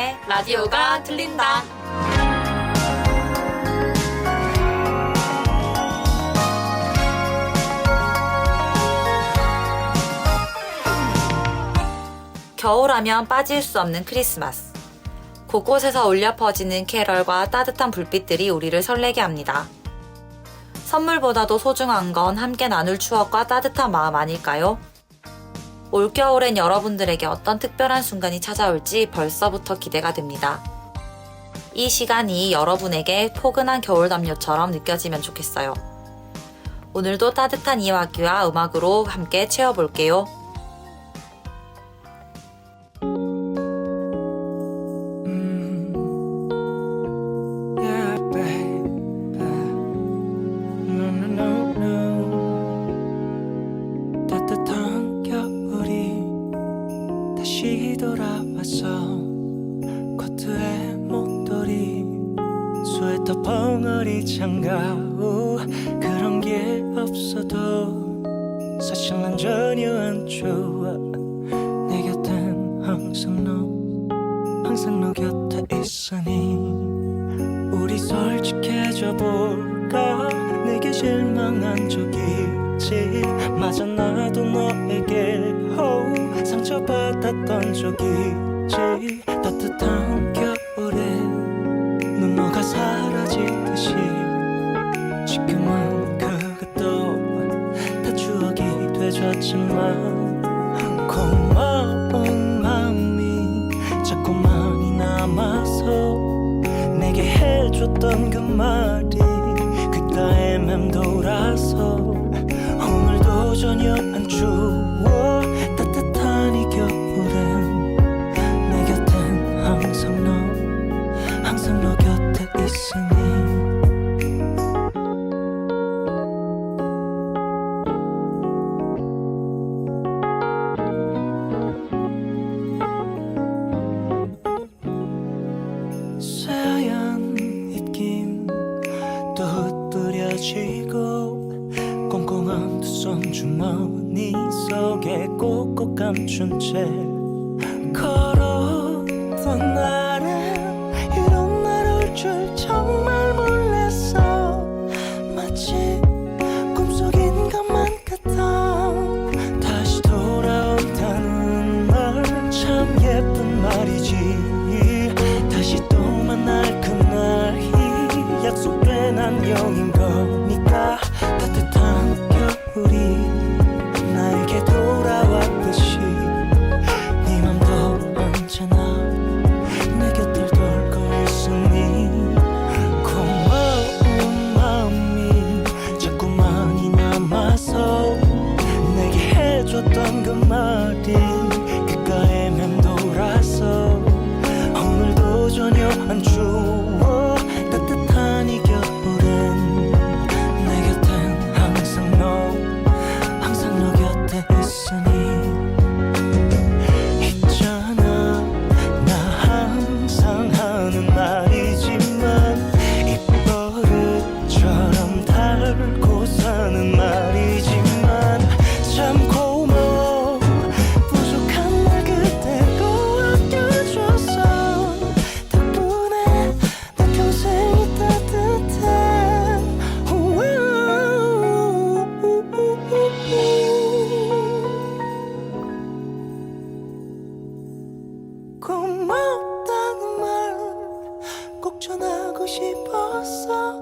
김혜정의 라디오가 들린다. 겨울하면 빠질 수 없는 크리스마스. 곳곳에서 울려 퍼지는 캐럴과 따뜻한 불빛들이 우리를 설레게 합니다. 선물보다도 소중한 건 함께 나눌 추억과 따뜻한 마음 아닐까요? 올겨울엔 여러분들에게 어떤 특별한 순간이 찾아올지 벌써부터 기대가 됩니다. 이 시간이 여러분에게 포근한 겨울 담요처럼 느껴지면 좋겠어요. 오늘도 따뜻한 이야기와 음악으로 함께 채워볼게요. 다시 돌아와서 코트에 목도리 스웨터 벙어리 장갑 그런 게 없어도 사실 난 전혀 안 좋아. 내 곁엔 항상 너 곁에 있으니 우리 솔직해져 볼까. 내게 실망한 적 있지. 맞아 나도 너에게 상처받았던 적 있지. 따뜻한 겨울에 눈너가 사라지듯이 지금은 그것도 다 추억이 되졌지만 고마운 마음이 자꾸만이 남아서 내게 해줬던 그 말이 귓가에 맴돌아서 오늘도 전혀 안 추워. 따뜻한 이 겨울엔 내 곁엔 항상 너 곁에 있으니 새하얀 입김 또 흩뿌려지고 꽁꽁한 두 손 주머니 속에 꼭꼭 감춘 채 걸었던 날엔 이런 날 올 줄 정말 몰랐어. 마치 꿈속인 것만 같아. 다시 돌아온다는 말 참 예쁜 말이지. 다시 또 만날 그날이 약속된 안녕인 거니까. 따뜻한 겨울이 나에게 돌아왔듯이 네 맘도 언제나 내 곁을 돌고 있으니 고마운 마음이 자꾸만이 남아서 내게 해줬던 그 말이 귓가에 맴돌아서 오늘도 전혀 안 추워. 따뜻한 이 겨울엔 내 곁엔 항상 너 곁에 있으니 있잖아. 나 항상 하는 말이지만 입버릇처럼 달고 사는 말이지만 참 고마워. 부족한 날 그대로 아껴줘서 덕분에 내 평생이 따뜻해. 고맙다는 말 꼭 전하고 싶었어.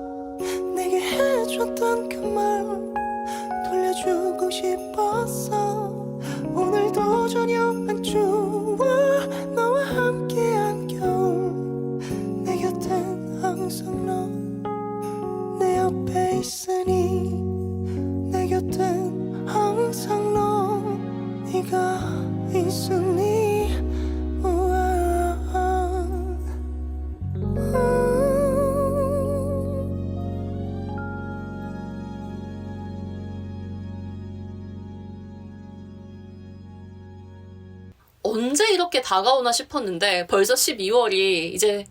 내게 해줬던 그 말 돌려주고 싶었어. 오늘도 전혀 안 추워. 너와 함께한 겨울 내 곁엔 항상 너 내 옆에 있으니 내 곁엔 항상 너 네가 있으니 언제 이렇게 다가오나 싶었는데 벌써 12월이 이제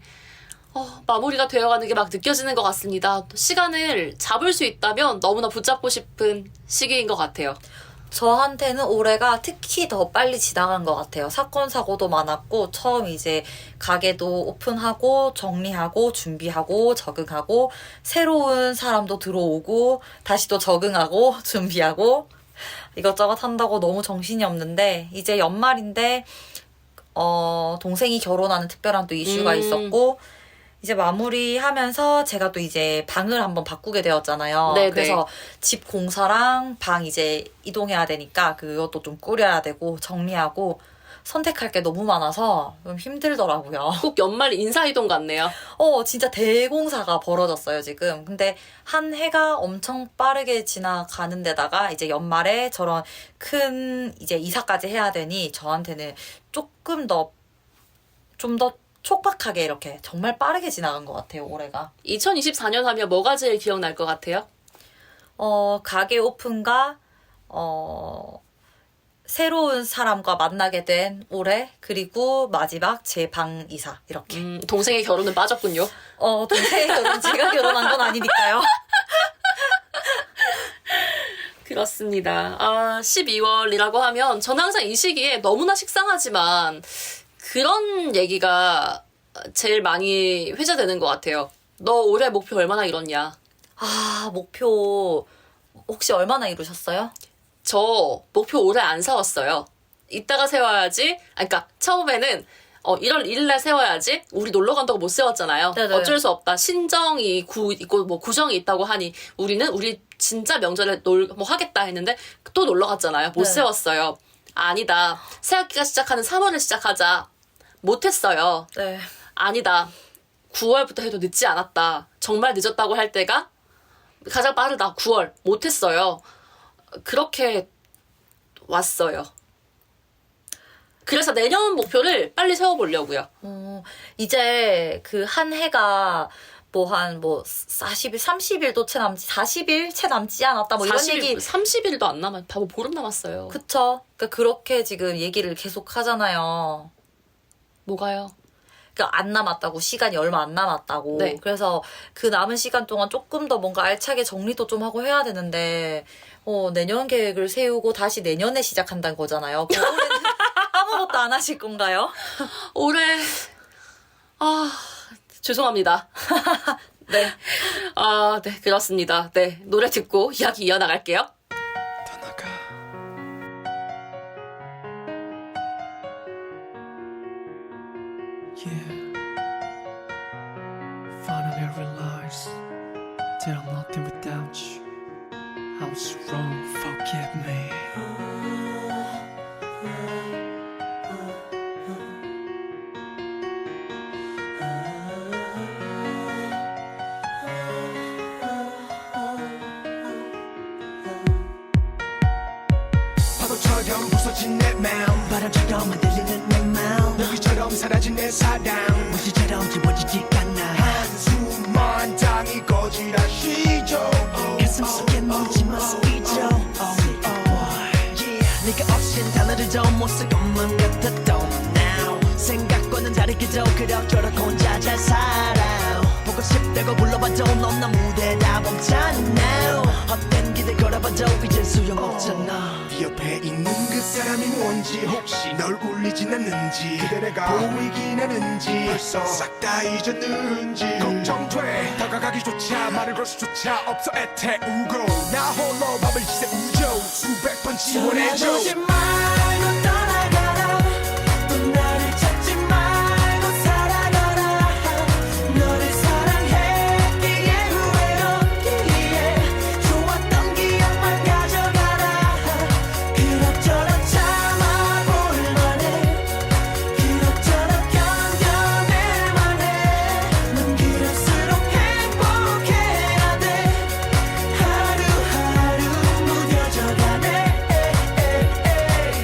마무리가 되어가는 게 막 느껴지는 것 같습니다. 시간을 잡을 수 있다면 너무나 붙잡고 싶은 시기인 것 같아요. 저한테는 올해가 특히 더 빨리 지나간 것 같아요. 사건, 사고도 많았고, 처음 이제 가게도 오픈하고, 정리하고, 준비하고, 적응하고, 새로운 사람도 들어오고, 다시 또 적응하고, 준비하고, 이것저것 한다고 너무 정신이 없는데, 이제 연말인데, 동생이 결혼하는 특별한 또 이슈가 있었고, 이제 마무리하면서 제가 또 이제 방을 한번 바꾸게 되었잖아요. 네네. 그래서 집 공사랑 방 이제 이동해야 되니까 그것도 좀 꾸려야 되고 정리하고 선택할 게 너무 많아서 좀 힘들더라고요. 꼭 연말 인사이동 같네요. 진짜 대공사가 벌어졌어요, 지금. 근데 한 해가 엄청 빠르게 지나가는 데다가 이제 연말에 저런 큰 이제 이사까지 해야 되니 저한테는 조금 더, 좀 더 촉박하게 이렇게 정말 빠르게 지나간 것 같아요, 올해가. 2024년 하면 뭐가 제일 기억날 것 같아요? 가게 오픈과, 새로운 사람과 만나게 된 올해, 그리고 마지막 제 방 이사, 이렇게. 동생의 결혼은 빠졌군요. 동생의 결혼, 제가 결혼한 건 아니니까요. 그렇습니다. 12월이라고 하면 저는 항상 이 시기에 너무나 식상하지만 그런 얘기가 제일 많이 회자되는 것 같아요. 너 올해 목표 얼마나 이뤘냐? 목표, 혹시 얼마나 이루셨어요? 저 목표 올해 안 세웠어요. 이따가 세워야지. 그러니까 처음에는 1월 1일날 세워야지. 우리 놀러 간다고 못 세웠잖아요. 네네. 어쩔 수 없다. 신정이 있고 뭐 구정이 있다고 하니 우리 진짜 명절에 뭐 하겠다 했는데 또 놀러 갔잖아요. 못 네. 세웠어요. 아니다. 새학기가 시작하는 3월을 시작하자. 못했어요. 네. 아니다. 9월부터 해도 늦지 않았다. 정말 늦었다고 할 때가 가장 빠르다. 9월. 못했어요. 그렇게 왔어요. 그래서 내년 목표를 빨리 세워보려고요. 이제 그 한 해가 뭐 40일, 30일도 채 남지, 40일 채 남지 않았다. 뭐 이런 얘기. 30일도 안 남았, 바보 보름 남았어요. 그쵸. 그러니까 그렇게 지금 얘기를 계속 하잖아요. 뭐가요? 그러니까 안 남았다고, 시간이 얼마 안 남았다고. 네. 그래서 그 남은 시간 동안 조금 더 뭔가 알차게 정리도 좀 하고 해야 되는데, 내년 계획을 세우고 다시 내년에 시작한다는 거잖아요. 올해는 아무것도 안 하실 건가요? 올해 죄송합니다. 네. 네, 그렇습니다. 네, 노래 듣고 이야기 이어나갈게요. 떠나가 Yeah Finally I realize that I'm nothing without you I was wrong, forgive me 파도처럼 부서진 내 마음 바람처럼 흔들리는 내 마음 모기처럼 사라진 내 사랑 무시처럼 지워지지 않아 한숨만 당이 거지라 쉬죠 가슴 속에 묻지마 스피죠 네가 없인 단어를 못 쓸 것만 같았던 now 생각과는 다르게도 그럭저럭 혼자 잘 살아 보고 싶다고 불러봐도 넌 나 무대다 멈잖아 헛된 기대 걸어봐도 이젠 소용없잖아 네 옆에 있는 그 사람이 뭔지 혹시 널 울리진 않는지 그대 내가 보이긴 하는지 벌써 싹 다 잊었는지 걱정돼 다가가기조차 말을 걸 수조차 없어 애태우고 나 홀로 밥을 지새우죠 수백 번 지원해줘 돌아보지 말고 떠나가라 또 나를 찾지 말고 살아가라 너를 사랑했기에 후회 없기에 좋았던 기억만 가져가라 그럭저럭 참아볼 만해 그럭저럭 견뎌낼 만해 넌 그럴수록 행복해야 돼 하루하루 무뎌져가네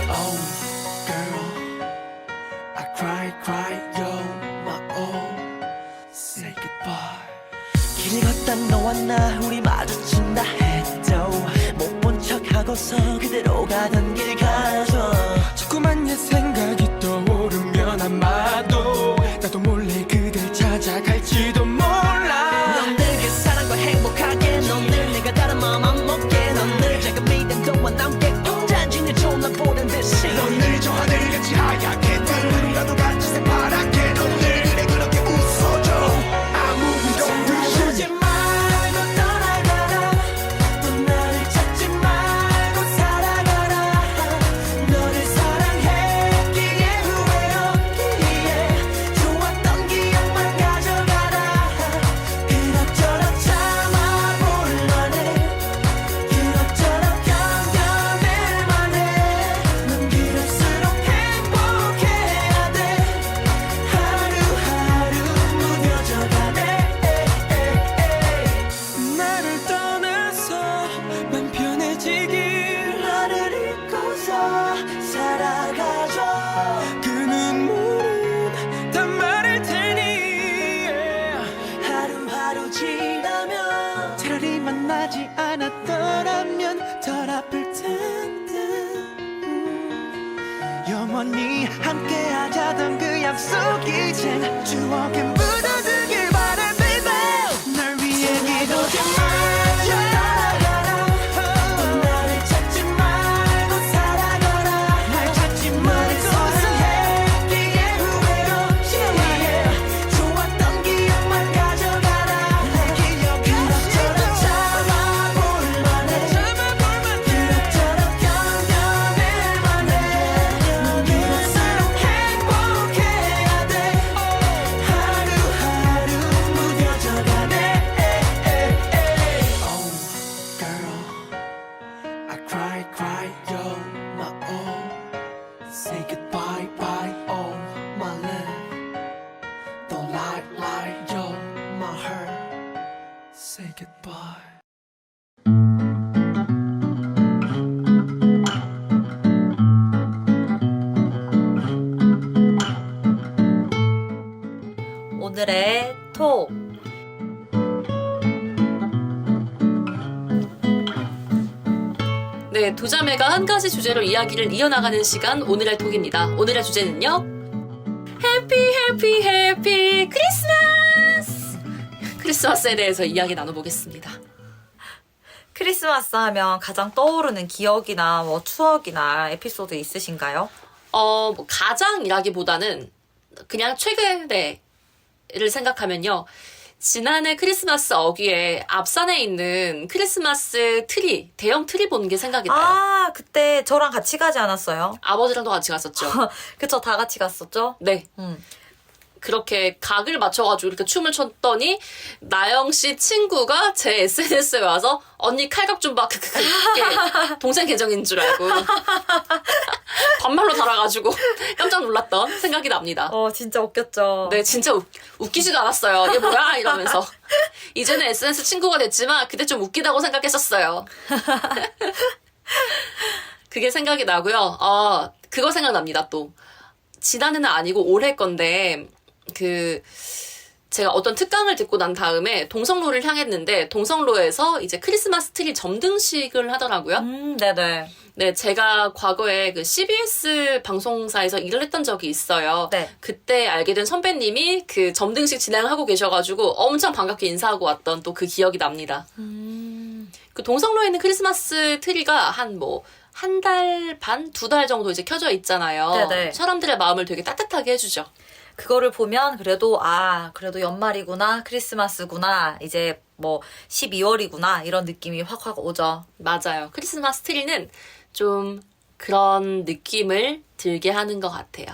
Oh girl I cry you're my all Say goodbye 길을 걷다 너와 나 우리 마주친다 해도 못 본 척하고서 그대로 가던 길 가죠 자꾸만 옛 생각이 떠오르면 아마도 나도 몰래 그댈 찾아갈지도 몰라 넌 늘 그 사랑과 행복하게 넌 늘 내가 다른 마음 안 먹게 넌 늘 작은 미련 동안 남게 혼자 만났더라면 덜 아플 텐데 영원히 함께 하자던 그 약속이 이젠 추억에 묻어들길 바래 baby 널 위해 이렇게 마저 따라가라 나를 찾지 말고 살아가라 날 찾지 말고 사랑했기에 후회로 좋았던 기억만 가져가라 내 기억이 그럭저럭 잡아볼 만해 그럭저럭 견뎌낼 만해 그럴수록 행복해야 돼 하루하루 무뎌져가네 Oh girl I cry you're my all Say goodbye bye oh my love Don't lie you're my heart Say goodbye 오늘의 톡. 네, 두 자매가 한 가지 주제로 이야기를 이어나가는 시간 오늘의 톡입니다. 오늘의 주제는요. 해피 크리스마스! 크리스마스에 대해서 이야기 나눠보겠습니다. 크리스마스 하면 가장 떠오르는 기억이나 뭐 추억이나 에피소드 있으신가요? 뭐 가장이라기보다는 그냥 최근에를 생각하면요. 지난해 크리스마스 어귀에 앞산에 있는 크리스마스 트리, 대형 트리 보는 게 생각이 나요. 아, 그때 저랑 같이 가지 않았어요? 아버지랑도 같이 갔었죠. 그쵸, 다 같이 갔었죠? 네. 음. 그렇게 각을 맞춰가지고 이렇게 춤을 췄더니 나영 씨 친구가 제 SNS에 와서 언니 칼각 좀 봐. 이게 동생 계정인 줄 알고 반말로 달아가지고 깜짝 놀랐던 생각이 납니다. 진짜 웃겼죠. 네, 진짜 웃기지도 않았어요. 얘 뭐야? 이러면서. 이제는 SNS 친구가 됐지만 그때 좀 웃기다고 생각했었어요. 그게 생각이 나고요. 그거 생각납니다, 또. 지난해는 아니고 올해 건데 제가 어떤 특강을 듣고 난 다음에 동성로를 향했는데 동성로에서 이제 크리스마스 트리 점등식을 하더라고요. 네네. 네, 제가 과거에 그 CBS 방송사에서 일을 했던 적이 있어요. 네. 그때 알게 된 선배님이 그 점등식 진행하고 계셔가지고 엄청 반갑게 인사하고 왔던 또 그 기억이 납니다. 그 동성로에 있는 크리스마스 트리가 한 달 반, 2달 정도 이제 켜져 있잖아요. 네네. 사람들의 마음을 되게 따뜻하게 해주죠. 그거를 보면 그래도 연말이구나, 크리스마스구나, 이제 뭐 12월이구나 이런 느낌이 확확 오죠. 맞아요. 크리스마스 트리는 좀 그런 느낌을 들게 하는 것 같아요.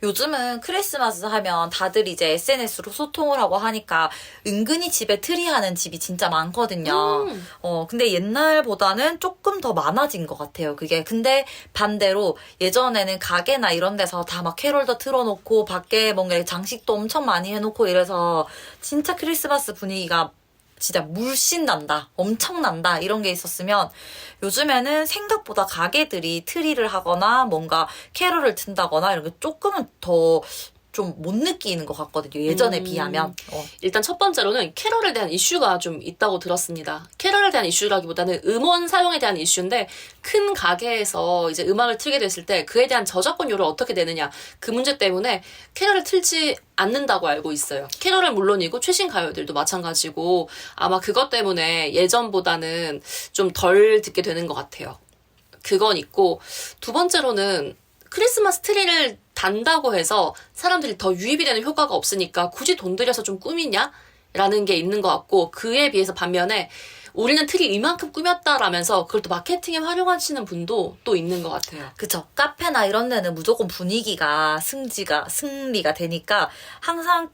요즘은 크리스마스 하면 다들 이제 SNS로 소통을 하고 하니까 은근히 집에 트리 하는 집이 진짜 많거든요. 근데 옛날보다는 조금 더 많아진 것 같아요, 그게. 근데 반대로 예전에는 가게나 이런 데서 다 막 캐롤도 틀어놓고 밖에 뭔가 장식도 엄청 많이 해놓고 이래서 진짜 크리스마스 분위기가 진짜 물씬 난다, 엄청난다 이런 게 있었으면 요즘에는 생각보다 가게들이 트리를 하거나 뭔가 캐롤을 튼다거나 이런 게 조금은 더 좀 못 느끼는 것 같거든요. 예전에 비하면. 일단 첫 번째로는 캐럴에 대한 이슈가 좀 있다고 들었습니다. 캐럴에 대한 이슈라기보다는 음원 사용에 대한 이슈인데 큰 가게에서 이제 음악을 틀게 됐을 때 그에 대한 저작권료를 어떻게 내느냐 그 문제 때문에 캐럴을 틀지 않는다고 알고 있어요. 캐럴은 물론이고 최신 가요들도 마찬가지고 아마 그것 때문에 예전보다는 좀 덜 듣게 되는 것 같아요. 그건 있고 두 번째로는 크리스마스 트리를 단다고 해서 사람들이 더 유입이 되는 효과가 없으니까 굳이 돈 들여서 좀 꾸미냐? 라는 게 있는 것 같고 그에 비해서 반면에 우리는 트리 이만큼 꾸몄다라면서 그걸 또 마케팅에 활용하시는 분도 또 있는 것 같아요. 그쵸. 카페나 이런 데는 무조건 분위기가 승리가 되니까 항상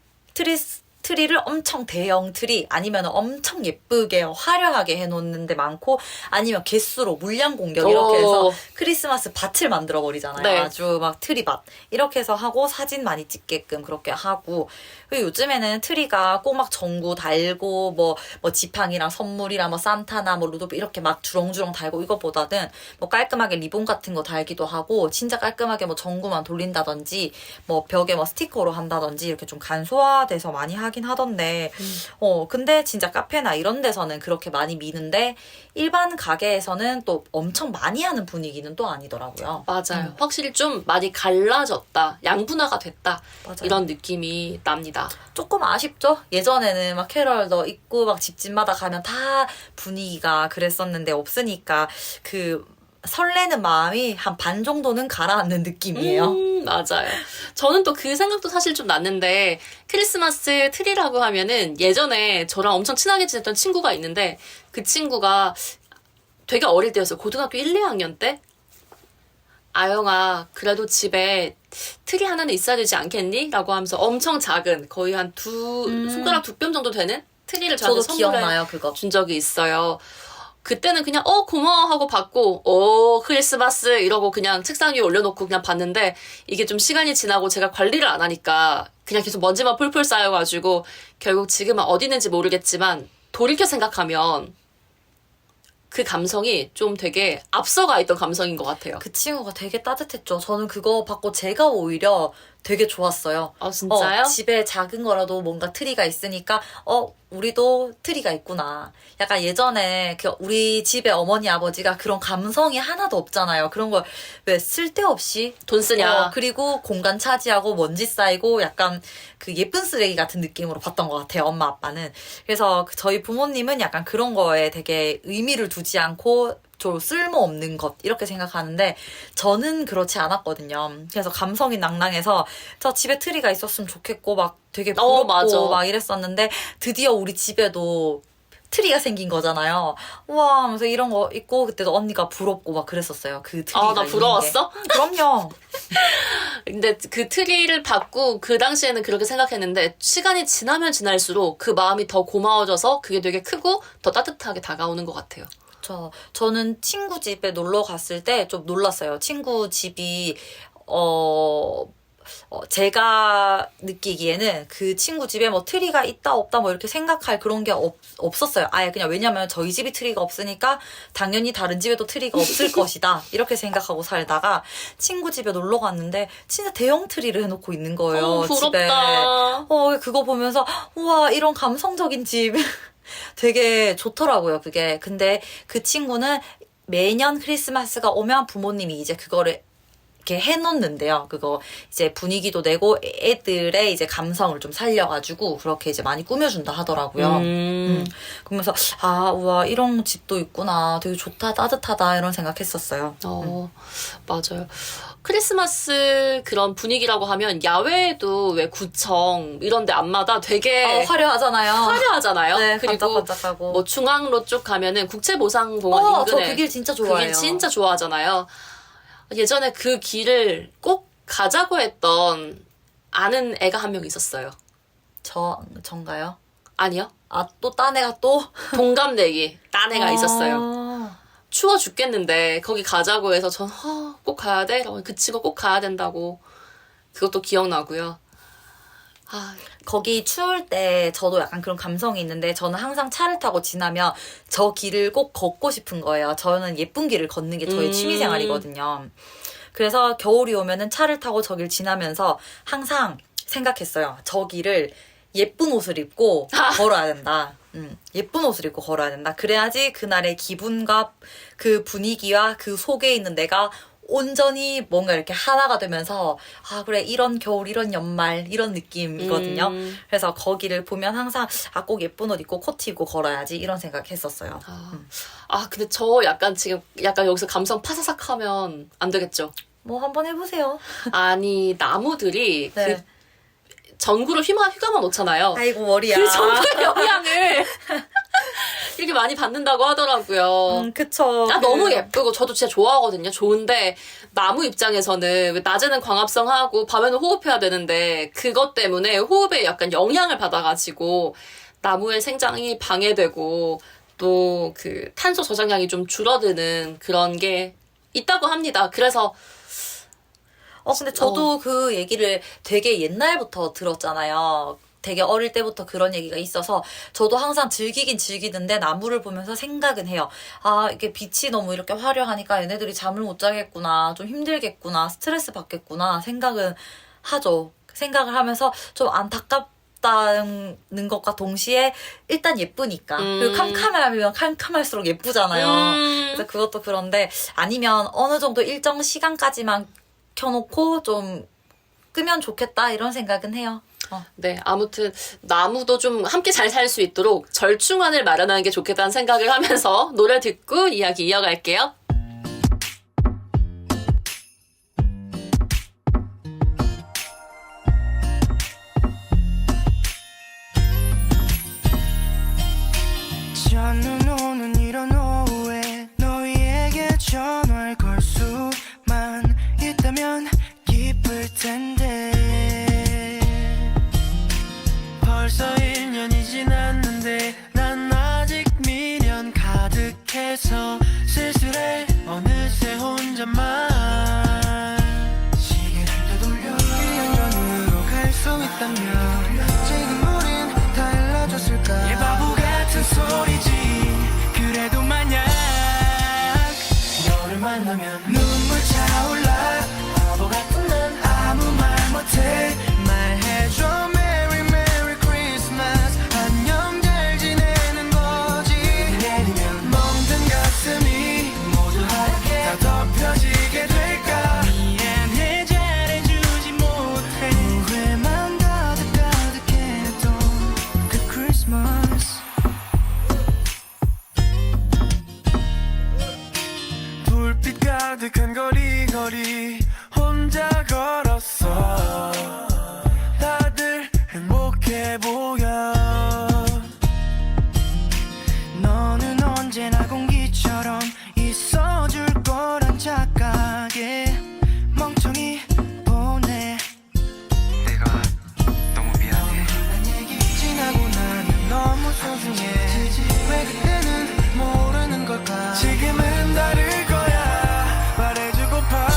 트리를 엄청 대형 트리 아니면 엄청 예쁘게 화려하게 해놓는 데 많고 아니면 개수로 물량 공격 이렇게 해서 크리스마스 밭을 만들어 버리잖아요. 네. 아주 막 트리밭 이렇게 해서 하고 사진 많이 찍게끔 그렇게 하고 그리고 요즘에는 트리가 꼭 막 전구 달고 뭐 지팡이랑 선물이랑 뭐 산타나 뭐 루돌프 이렇게 막 주렁주렁 달고 이거보다는 뭐 깔끔하게 리본 같은 거 달기도 하고 진짜 깔끔하게 뭐 전구만 돌린다든지 뭐 벽에 뭐 스티커로 한다든지 이렇게 좀 간소화돼서 많이 하긴 하던데 근데 진짜 카페나 이런 데서는 그렇게 많이 미는데 일반 가게에서는 또 엄청 많이 하는 분위기는 또 아니더라고요. 맞아요. 확실히 좀 많이 갈라졌다. 양분화가 됐다. 맞아요. 이런 느낌이 납니다. 조금 아쉽죠? 예전에는 막 캐럴도 있고 막 집집마다 가면 다 분위기가 그랬었는데 없으니까 그 설레는 마음이 한 반 정도는 가라앉는 느낌이에요. 맞아요. 저는 또 그 생각도 사실 좀 났는데 크리스마스 트리라고 하면은 예전에 저랑 엄청 친하게 지냈던 친구가 있는데 그 친구가 되게 어릴 때였어요. 고등학교 1, 2학년 때 아영아 그래도 집에 트리 하나는 있어야 되지 않겠니? 라고 하면서 엄청 작은 거의 한 손가락 두 뼘 정도 되는 트리를 저한테 저도 기억나요, 선물해 그거. 준 적이 있어요. 그때는 그냥 고마워 하고 받고 크리스마스 이러고 그냥 책상 위에 올려놓고 그냥 봤는데 이게 좀 시간이 지나고 제가 관리를 안 하니까 그냥 계속 먼지만 풀풀 쌓여가지고 결국 지금은 어디 있는지 모르겠지만 돌이켜 생각하면 그 감성이 좀 되게 앞서가 있던 감성인 것 같아요. 그 친구가 되게 따뜻했죠. 저는 그거 받고 제가 오히려 되게 좋았어요. 진짜요? 집에 작은 거라도 뭔가 트리가 있으니까 우리도 트리가 있구나. 약간 예전에 우리 집에 어머니 아버지가 그런 감성이 하나도 없잖아요. 그런 걸 왜 쓸데없이 돈 쓰냐. 그리고 공간 차지하고 먼지 쌓이고 약간 그 예쁜 쓰레기 같은 느낌으로 봤던 것 같아요. 엄마 아빠는. 그래서 저희 부모님은 약간 그런 거에 되게 의미를 두지 않고 좀 쓸모없는 것 이렇게 생각하는데 저는 그렇지 않았거든요. 그래서 감성이 낭낭해서 저 집에 트리가 있었으면 좋겠고 막 되게 부럽고 맞아. 막 이랬었는데 드디어 우리 집에도 트리가 생긴 거잖아요. 우와 하면서 이런 거 있고 그때도 언니가 부럽고 막 그랬었어요. 그 트리가 나 있는 부러웠어? 게. 그럼요. 근데 그 트리를 받고 그 당시에는 그렇게 생각했는데 시간이 지나면 지날수록 그 마음이 더 고마워져서 그게 되게 크고 더 따뜻하게 다가오는 것 같아요. 저는 친구 집에 놀러 갔을 때 좀 놀랐어요. 친구 집이 제가 느끼기에는 그 친구 집에 뭐 트리가 있다 없다 뭐 이렇게 생각할 그런 게 없었어요. 아예 그냥 왜냐면 저희 집이 트리가 없으니까 당연히 다른 집에도 트리가 없을 것이다 이렇게 생각하고 살다가 친구 집에 놀러 갔는데 진짜 대형 트리를 해놓고 있는 거예요. 부럽다. 집에. 그거 보면서 우와 이런 감성적인 집 되게 좋더라고요, 그게. 근데 그 친구는 매년 크리스마스가 오면 부모님이 이제 그거를 이렇게 해놓는데요. 그거 이제 분위기도 내고 애들의 이제 감성을 좀 살려가지고 그렇게 이제 많이 꾸며준다 하더라고요. 그러면서 우와 이런 집도 있구나. 되게 좋다, 따뜻하다 이런 생각했었어요. 맞아요. 크리스마스 그런 분위기라고 하면 야외에도 왜 구청 이런 데 앞마다 되게 화려하잖아요. 화려하잖아요. 네, 그리고 반짝반짝하고. 뭐 중앙로 쪽 가면은 국제보상공원 저 인근에 그 길 진짜 좋아해요. 그 길 진짜 좋아하잖아요. 예전에 그 길을 꼭 가자고 했던 아는 애가 한 명 있었어요. 전가요? 아니요. 또 딴 애가 또? 동갑내기 딴 애가 있었어요. 추워 죽겠는데 거기 가자고 해서 전 꼭 가야 돼? 라고 그 친구 꼭 가야 된다고. 그것도 기억나고요. 거기 추울 때 저도 약간 그런 감성이 있는데 저는 항상 차를 타고 지나면 저 길을 꼭 걷고 싶은 거예요. 저는 예쁜 길을 걷는 게 저의 취미생활이거든요. 그래서 겨울이 오면은 차를 타고 저 길 지나면서 항상 생각했어요. 저 길을 예쁜 옷을 입고 걸어야 된다. 예쁜 옷을 입고 걸어야 된다. 그래야지 그날의 기분과 그 분위기와 그 속에 있는 내가 온전히 뭔가 이렇게 하나가 되면서 그래 이런 겨울 이런 연말 이런 느낌이거든요. 그래서 거기를 보면 항상 꼭 예쁜 옷 입고 코트 입고 걸어야지 이런 생각했었어요. 근데 저 약간 지금 약간 여기서 감성 파사삭 하면 안 되겠죠? 뭐 한번 해보세요. 아니 나무들이 네. 그 전구를 휘감아 놓잖아요. 아이고 머리야. 그 전구의 영향을 이렇게 많이 받는다고 하더라고요. 그쵸. 너무 예쁘고 저도 진짜 좋아하거든요. 좋은데 나무 입장에서는 낮에는 광합성하고 밤에는 호흡해야 되는데 그것 때문에 호흡에 약간 영향을 받아가지고 나무의 생장이 방해되고 또 그 탄소 저장량이 좀 줄어드는 그런 게 있다고 합니다. 그래서 근데 저도 그 얘기를 되게 옛날부터 들었잖아요. 되게 어릴 때부터 그런 얘기가 있어서 저도 항상 즐기긴 즐기는데 나무를 보면서 생각은 해요. 아, 이게 빛이 너무 이렇게 화려하니까 얘네들이 잠을 못 자겠구나, 좀 힘들겠구나, 스트레스 받겠구나 생각은 하죠. 생각을 하면서 좀 안타깝다는 것과 동시에 일단 예쁘니까. 그리고 캄캄하면 캄캄할수록 예쁘잖아요. 그래서 그것도 그런데 아니면 어느 정도 일정 시간까지만 켜놓고 좀 끄면 좋겠다 이런 생각은 해요. 네, 아무튼 나무도 좀 함께 잘 살 수 있도록 절충안을 마련하는 게 좋겠다는 생각을 하면서 노래 듣고 이야기 이어갈게요. 저는 오는 이런 오후에 너희에게 전화를 걸 수만 있다면 기쁠 텐데 벌써 1년이 지났는데 난 아직 미련 가득해서 쓸쓸해 어느새 혼자만 시계를 되돌려 1년 전으로 갈 수 있다면 지금 우린 달라졌을까 이 바보 같은 소리지 그래도 만약 너를 만나면 눈물 차올라 바보 같은 난 아무 말 못해 말해줘 Merry Merry Christmas 안녕 잘 지내는 거지 내리면 멍든 가슴이 모두 하얗게 다 덮여지게 될까 미안해 잘해주지 못해 후회만 가득했던 그 크리스마스 불빛 가득한 거리거리 혼자 걸었어 다들 행복해 보여 너는 언제나 공기처럼 있어줄 거란 착각에 멍청이 보내 내가 너무 미안해 난 얘기 지나고 나는 너무 소중해 왜 그때는 모르는 걸까 지금은 다를 거야 말해주고파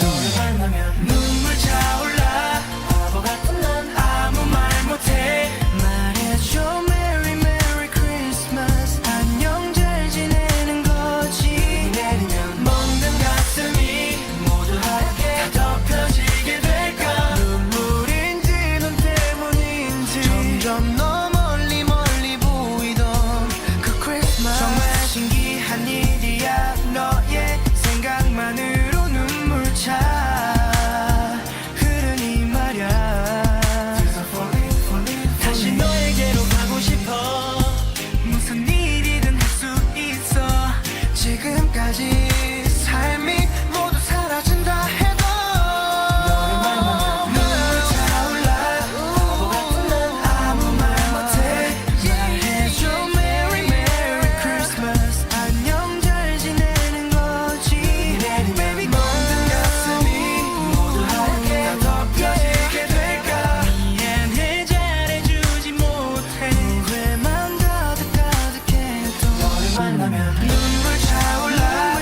너를 만나면 눈물 차올라 바보 같은 난 아무 말 못해 말해줘 Merry Merry Christmas 안녕 잘 지내는 거지 내리면 멍든 가슴이 모두 하얗게 다 덮여지게 될까 눈물인지 눈 때문인지 점점 너 멀리 멀리 보이던 그 크리스마스 정말 신기한 일이야 너의 생각만으로 눈물 차 흐르니 말야 다시 너에게로 가고 싶어 무슨 일이든 할 수 있어 지금까지 삶이 모두 사라진다 해도 너를 만나면 눈물 차올라 바보 같은 난 아무 말 못해 말해줘 Merry Merry Christmas 안녕 잘 지내는 거지 Baby 멍든 가슴이 모두 하얗게 다 덮여지게 될까 미안해 잘해주지 못해 후회만 가득했던 너를 만나면 눈물 차올라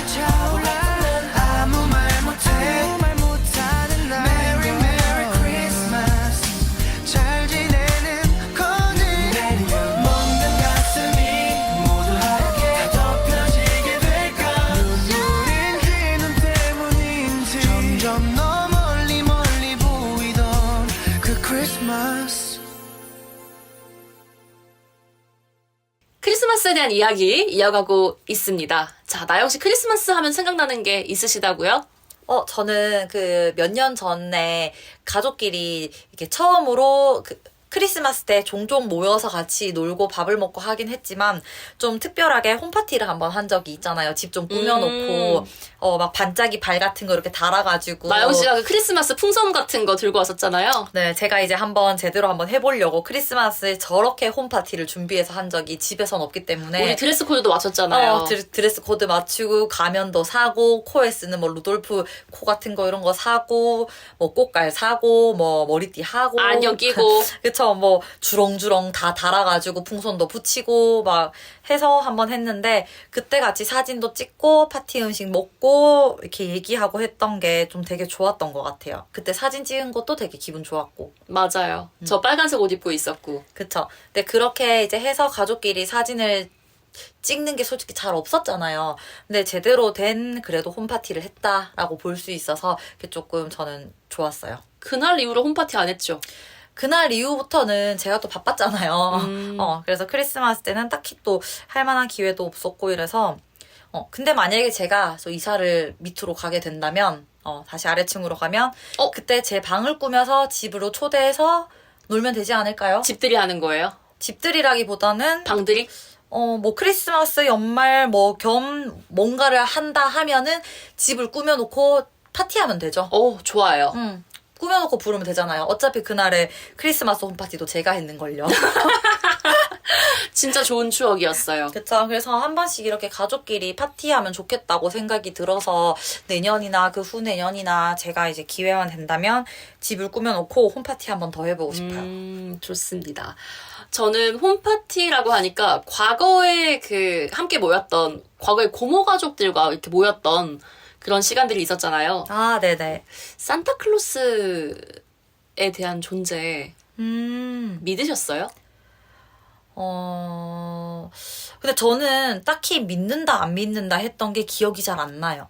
난 아무 말 못하는 날 Merry Merry Christmas 잘 지내는 거지 멍든 가슴이 모두 하얗게 다 덮여지게 될까 눈물인지 눈 때문인지 점점 너 멀리 멀리 보이던 그 크리스마스 크리스마스에 대한 이야기 이어가고 있습니다. 자, 나영 씨 크리스마스 하면 생각나는 게 있으시다고요? 저는 그 몇 년 전에 가족끼리 이렇게 처음으로 크리스마스 때 종종 모여서 같이 놀고 밥을 먹고 하긴 했지만 좀 특별하게 홈파티를 한번 한 적이 있잖아요. 집 좀 꾸며놓고 막 반짝이 발 같은 거 이렇게 달아가지고 나영 씨가 그 크리스마스 풍선 같은 거 들고 왔었잖아요. 네, 제가 이제 제대로 한번 해보려고 크리스마스에 저렇게 홈파티를 준비해서 한 적이 집에선 없기 때문에 우리 드레스 코드도 맞췄잖아요. 드레스 코드 맞추고 가면도 사고 코에 쓰는 뭐 루돌프 코 같은 거 이런 거 사고 뭐 꽃갈 사고 뭐 머리띠 하고 안경 끼고. 그쵸. 그쵸. 뭐 주렁주렁 다 달아가지고 풍선도 붙이고 막 해서 한번 했는데 그때 같이 사진도 찍고 파티 음식 먹고 이렇게 얘기하고 했던 게 좀 되게 좋았던 것 같아요. 그때 사진 찍은 것도 되게 기분 좋았고. 맞아요. 저 빨간색 옷 입고 있었고. 그쵸. 근데 그렇게 이제 해서 가족끼리 사진을 찍는 게 솔직히 잘 없었잖아요. 근데 제대로 된 그래도 홈파티를 했다라고 볼 수 있어서 그게 조금 저는 좋았어요. 그날 이후로 홈파티 안 했죠. 그날 이후부터는 제가 또 바빴잖아요. 그래서 크리스마스 때는 딱히 또 할 만한 기회도 없었고 이래서 근데 만약에 제가 또 이사를 밑으로 가게 된다면 다시 아래층으로 가면 그때 제 방을 꾸며서 집으로 초대해서 놀면 되지 않을까요? 집들이 하는 거예요? 집들이라기보다는 방들이? 뭐 크리스마스 연말 뭐 겸 뭔가를 한다 하면은 집을 꾸며놓고 파티하면 되죠. 좋아요. 꾸며놓고 부르면 되잖아요. 어차피 그날에 크리스마스 홈파티도 제가 했는걸요. 진짜 좋은 추억이었어요. 그쵸. 그래서 한 번씩 이렇게 가족끼리 파티하면 좋겠다고 생각이 들어서 내년이나 그 후내년이나 제가 이제 기회만 된다면 집을 꾸며놓고 홈파티 한 번 더 해보고 싶어요. 좋습니다. 저는 홈파티라고 하니까 과거에 함께 모였던, 과거의 고모 가족들과 이렇게 모였던 그런 시간들이 있었잖아요. 아, 네네. 산타클로스에 대한 존재 믿으셨어요? 근데 저는 딱히 믿는다, 안 믿는다 했던 게 기억이 잘 안 나요.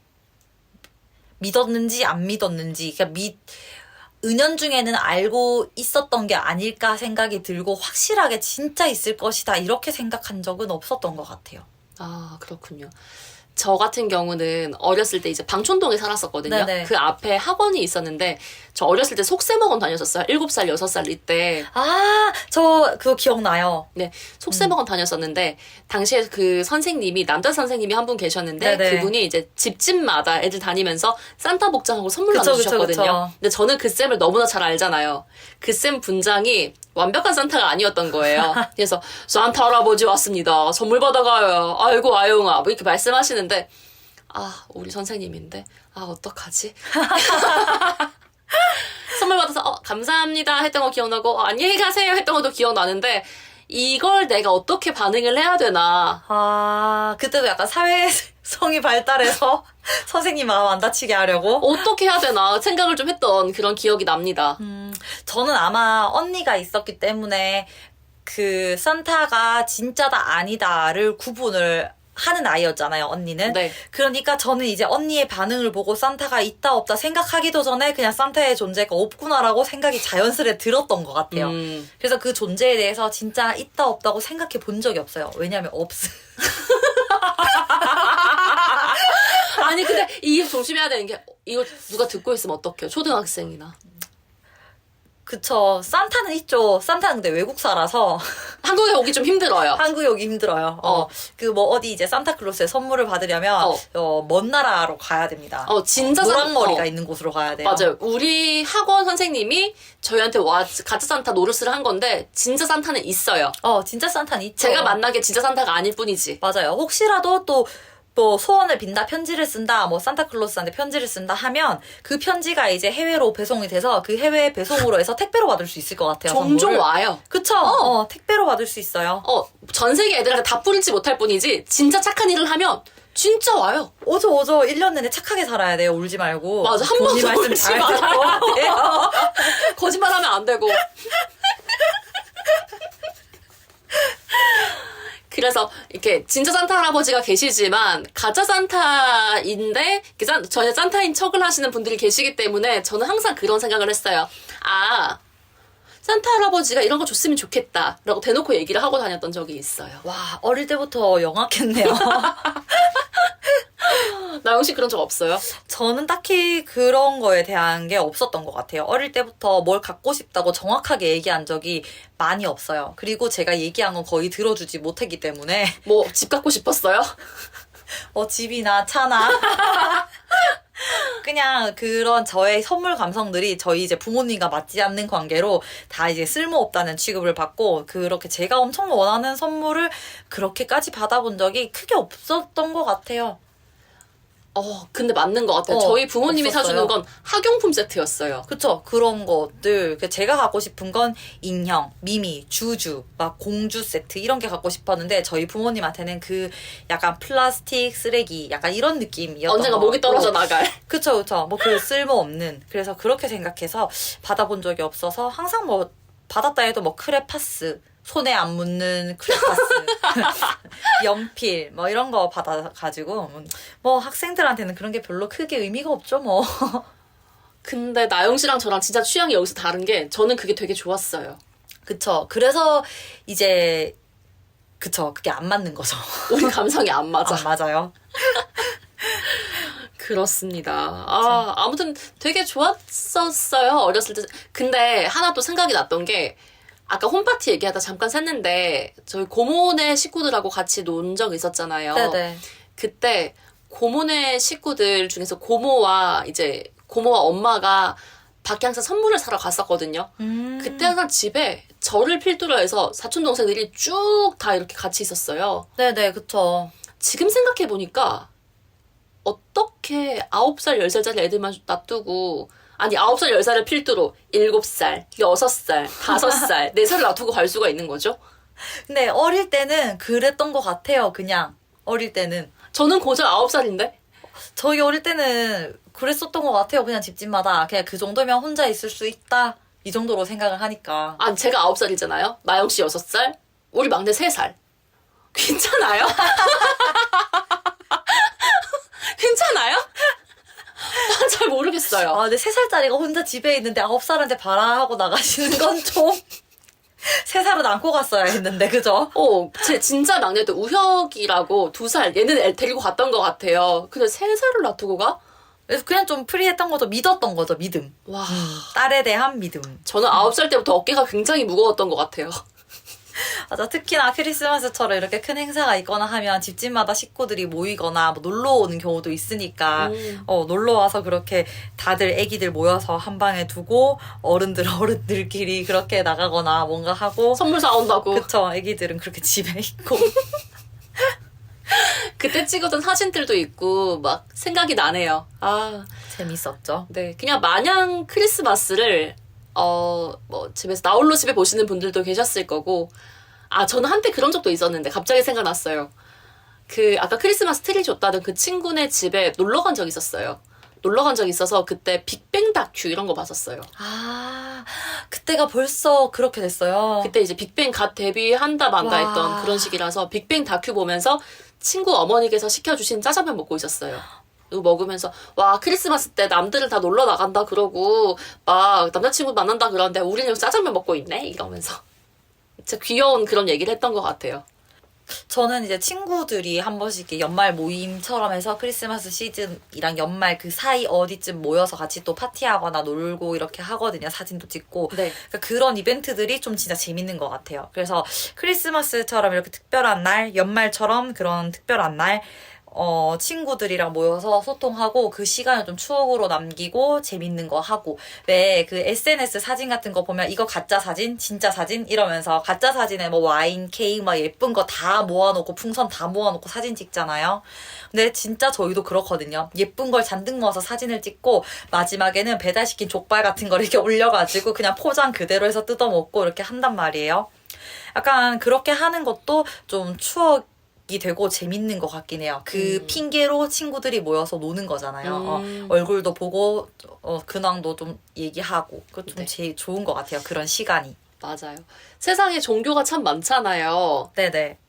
믿었는지, 안 믿었는지. 그러니까 은연중에는 알고 있었던 게 아닐까 생각이 들고, 확실하게 진짜 있을 것이다, 이렇게 생각한 적은 없었던 것 같아요. 아, 그렇군요. 저 같은 경우는 어렸을 때 이제 방촌동에 살았었거든요. 네네. 그 앞에 학원이 있었는데 저 어렸을 때 속세먹원 다녔었어요. 7살, 6살 이때. 아, 저 그거 기억나요. 네, 속세먹원 다녔었는데 당시에 그 선생님이 남자 선생님이 한 분 계셨는데 네네. 그분이 이제 집집마다 애들 다니면서 산타 복장하고 선물 그쵸, 나눠주셨거든요. 그쵸. 근데 저는 그 쌤을 너무나 잘 알잖아요. 그 쌤 분장이 완벽한 산타가 아니었던 거예요. 그래서 산타 할아버지 왔습니다. 선물 받아가요. 아이고 아영아 뭐 이렇게 말씀하시는데 우리 선생님인데 어떡하지? 선물 받아서 감사합니다 했던 거 기억나고 안녕히 가세요 했던 것도 기억나는데 이걸 내가 어떻게 반응을 해야 되나. 그때도 약간 사회성이 발달해서 선생님 마음 안 다치게 하려고? 어떻게 해야 되나 생각을 좀 했던 그런 기억이 납니다. 저는 아마 언니가 있었기 때문에 그 산타가 진짜다 아니다를 구분을 하는 아이였잖아요, 언니는. 네. 그러니까 저는 이제 언니의 반응을 보고 산타가 있다 없다 생각하기도 전에 그냥 산타의 존재가 없구나라고 생각이 자연스레 들었던 것 같아요. 그래서 그 존재에 대해서 진짜 있다 없다고 생각해 본 적이 없어요. 왜냐하면 아니 근데 이게 조심해야 되는 게 이거 누가 듣고 있으면 어떡해요? 초등학생이나. 그쵸. 산타는 있죠. 산타는 근데 외국 살아서 한국에 오기 좀 힘들어요. 한국에 오기 힘들어요. 어디 이제 산타클로스에 선물을 받으려면 먼 나라로 가야 됩니다. 진짜 노랑머리가 있는 곳으로 가야 돼요. 맞아요. 우리 학원 선생님이 저희한테 가짜 산타 노릇을 한 건데 진짜 산타는 있어요. 진짜 산타는 있죠. 제가 만난 게 진짜 산타가 아닐 뿐이지. 맞아요. 혹시라도 또 소원을 빈다, 편지를 쓴다, 뭐 산타클로스한테 편지를 쓴다 하면 그 편지가 이제 해외로 배송이 돼서 그 해외 배송으로 해서 택배로 받을 수 있을 것 같아요. 종종 선물을. 와요. 그쵸? 택배로 받을 수 있어요. 전 세계 애들한테 다 뿌리지 못할 뿐이지 진짜 착한 일을 하면 진짜 와요. 오죠. 1년 내내 착하게 살아야 돼요. 울지 말고. 맞아. 한 번도 말씀 울지 잘 말아야 듣고. 돼요. 거짓말하면 안 되고. 그래서 이렇게 진짜 산타 할아버지가 계시지만 가짜 산타인데 전혀 산타인 척을 하시는 분들이 계시기 때문에 저는 항상 그런 생각을 했어요. 산타 할아버지가 이런 거 줬으면 좋겠다 라고 대놓고 얘기를 하고 다녔던 적이 있어요. 와, 어릴 때부터 영악했네요. 나영 씨 그런 적 없어요? 저는 딱히 그런 거에 대한 게 없었던 것 같아요. 어릴 때부터 뭘 갖고 싶다고 정확하게 얘기한 적이 많이 없어요. 그리고 제가 얘기한 건 거의 들어주지 못했기 때문에 뭐 집 갖고 싶었어요? 집이나 차나 그냥 그런 저의 선물 감성들이 저희 이제 부모님과 맞지 않는 관계로 다 이제 쓸모없다는 취급을 받고 그렇게 제가 엄청 원하는 선물을 그렇게까지 받아본 적이 크게 없었던 것 같아요. 근데 맞는 것 같아요. 저희 부모님이 없었어요. 사주는 건 학용품 세트였어요. 그쵸. 그런 것들. 제가 갖고 싶은 건 인형, 미미, 주주, 막 공주 세트 이런 게 갖고 싶었는데 저희 부모님한테는 그 약간 플라스틱 쓰레기 약간 이런 느낌이었던 언젠가 것 목이 같고. 떨어져 나갈. 그쵸. 뭐 그 쓸모없는. 그래서 그렇게 생각해서 받아본 적이 없어서 항상 뭐 받았다 해도 뭐 크레파스, 손에 안 묻는 크레파스, 연필 뭐 이런 거 받아가지고 뭐 학생들한테는 그런 게 별로 크게 의미가 없죠 뭐. 근데 나영 씨랑 저랑 진짜 취향이 여기서 다른 게 저는 그게 되게 좋았어요. 그쵸. 그래서 이제 그쵸. 그게 안 맞는 거죠. 우리 감성이 안 맞아. 안 맞아요. 그렇습니다. 아무튼 되게 좋았었어요. 어렸을 때. 근데 하나 또 생각이 났던 게 아까 홈파티 얘기하다 잠깐 샜는데 저희 고모네 식구들하고 같이 논 적 있었잖아요. 네네. 그때 고모네 식구들 중에서 고모와 엄마가 밖에 항상 선물을 사러 갔었거든요. 그때 항상 집에 저를 필두로 해서 사촌 동생들이 쭉 다 이렇게 같이 있었어요. 네네, 그쵸. 지금 생각해 보니까 어떻게 9살, 10살짜리 애들만 놔두고, 아니 9살, 10살을 필두로 7살, 6살, 5살, 4살을 놔두고 갈 수가 있는 거죠? 근데 어릴 때는 그랬던 것 같아요. 그냥 어릴 때는. 저는 고작 9살인데? 저희 어릴 때는 그랬었던 것 같아요. 그냥 집집마다 그냥 그 정도면 혼자 있을 수 있다 이 정도로 생각을 하니까. 아니 제가 9살이잖아요? 나영 씨 6살? 우리 막내 3살. 괜찮아요? 괜찮아요? 난 잘 모르겠어요. 근데 3살짜리가 혼자 집에 있는데 9살한테 봐라 하고 나가시는 건 좀 3살은 안고 갔어야 했는데, 그죠? 제 진짜 막내도 우혁이라고 2살, 얘는 애 데리고 갔던 것 같아요. 근데 3살을 놔두고 가? 그래서 그냥 좀 프리했던 거죠. 믿었던 거죠, 믿음. 와. 딸에 대한 믿음. 저는 9살 때부터 어깨가 굉장히 무거웠던 것 같아요. 맞아. 특히나 크리스마스처럼 이렇게 큰 행사가 있거나 하면 집집마다 식구들이 모이거나 뭐 놀러 오는 경우도 있으니까 놀러 와서 그렇게 다들 애기들 모여서 한 방에 두고 어른들끼리 그렇게 나가거나 뭔가 하고 선물 사온다고. 그쵸. 애기들은 그렇게 집에 있고 그때 찍었던 사진들도 있고 막 생각이 나네요. 재밌었죠. 네. 그냥 마냥 크리스마스를 뭐 집에서 나홀로 집에 보시는 분들도 계셨을 거고 저는 한때 그런 적도 있었는데 갑자기 생각났어요. 아까 크리스마스 트리 줬다던 그 친구네 집에 놀러 간 적 있었어요. 놀러 간 적 있어서 그때 빅뱅 다큐 이런 거 봤었어요. 그때가 벌써 그렇게 됐어요. 그때 이제 빅뱅 갓 데뷔한다 만다 와. 했던 그런 시기라서 빅뱅 다큐 보면서 친구 어머니께서 시켜주신 짜장면 먹고 있었어요. 이거 먹으면서 와 크리스마스 때 남들은 다 놀러 나간다 그러고 막 남자친구 만난다 그러는데 우리는 여기 짜장면 먹고 있네 이러면서 진짜 귀여운 그런 얘기를 했던 것 같아요. 저는 이제 친구들이 한 번씩 이렇게 연말 모임처럼 해서 크리스마스 시즌이랑 연말 그 사이 어디쯤 모여서 같이 또 파티하거나 놀고 이렇게 하거든요. 사진도 찍고. 네. 그러니까 그런 이벤트들이 좀 진짜 재밌는 것 같아요. 그래서 크리스마스처럼 이렇게 특별한 날, 연말처럼 그런 특별한 날, 친구들이랑 모여서 소통하고 그 시간을 좀 추억으로 남기고 재밌는 거 하고 왜 그 SNS 사진 같은 거 보면 이거 가짜 사진, 진짜 사진 이러면서 가짜 사진에 뭐 와인, 케이크 막 예쁜 거 다 모아놓고 풍선 다 모아놓고 사진 찍잖아요. 근데 진짜 저희도 그렇거든요. 예쁜 걸 잔뜩 모아서 사진을 찍고 마지막에는 배달시킨 족발 같은 걸 이렇게 올려가지고 그냥 포장 그대로 해서 뜯어먹고 이렇게 한단 말이에요. 약간 그렇게 하는 것도 좀 추억 이 되고 재밌는 것 같긴 해요. 그 핑계로 친구들이 모여서 노는 거잖아요. 얼굴도 보고 근황도 좀 얘기하고 그 좀 네. 제일 좋은 것 같아요. 그런 시간이. 맞아요. 세상에 종교가 참 많잖아요. 네네.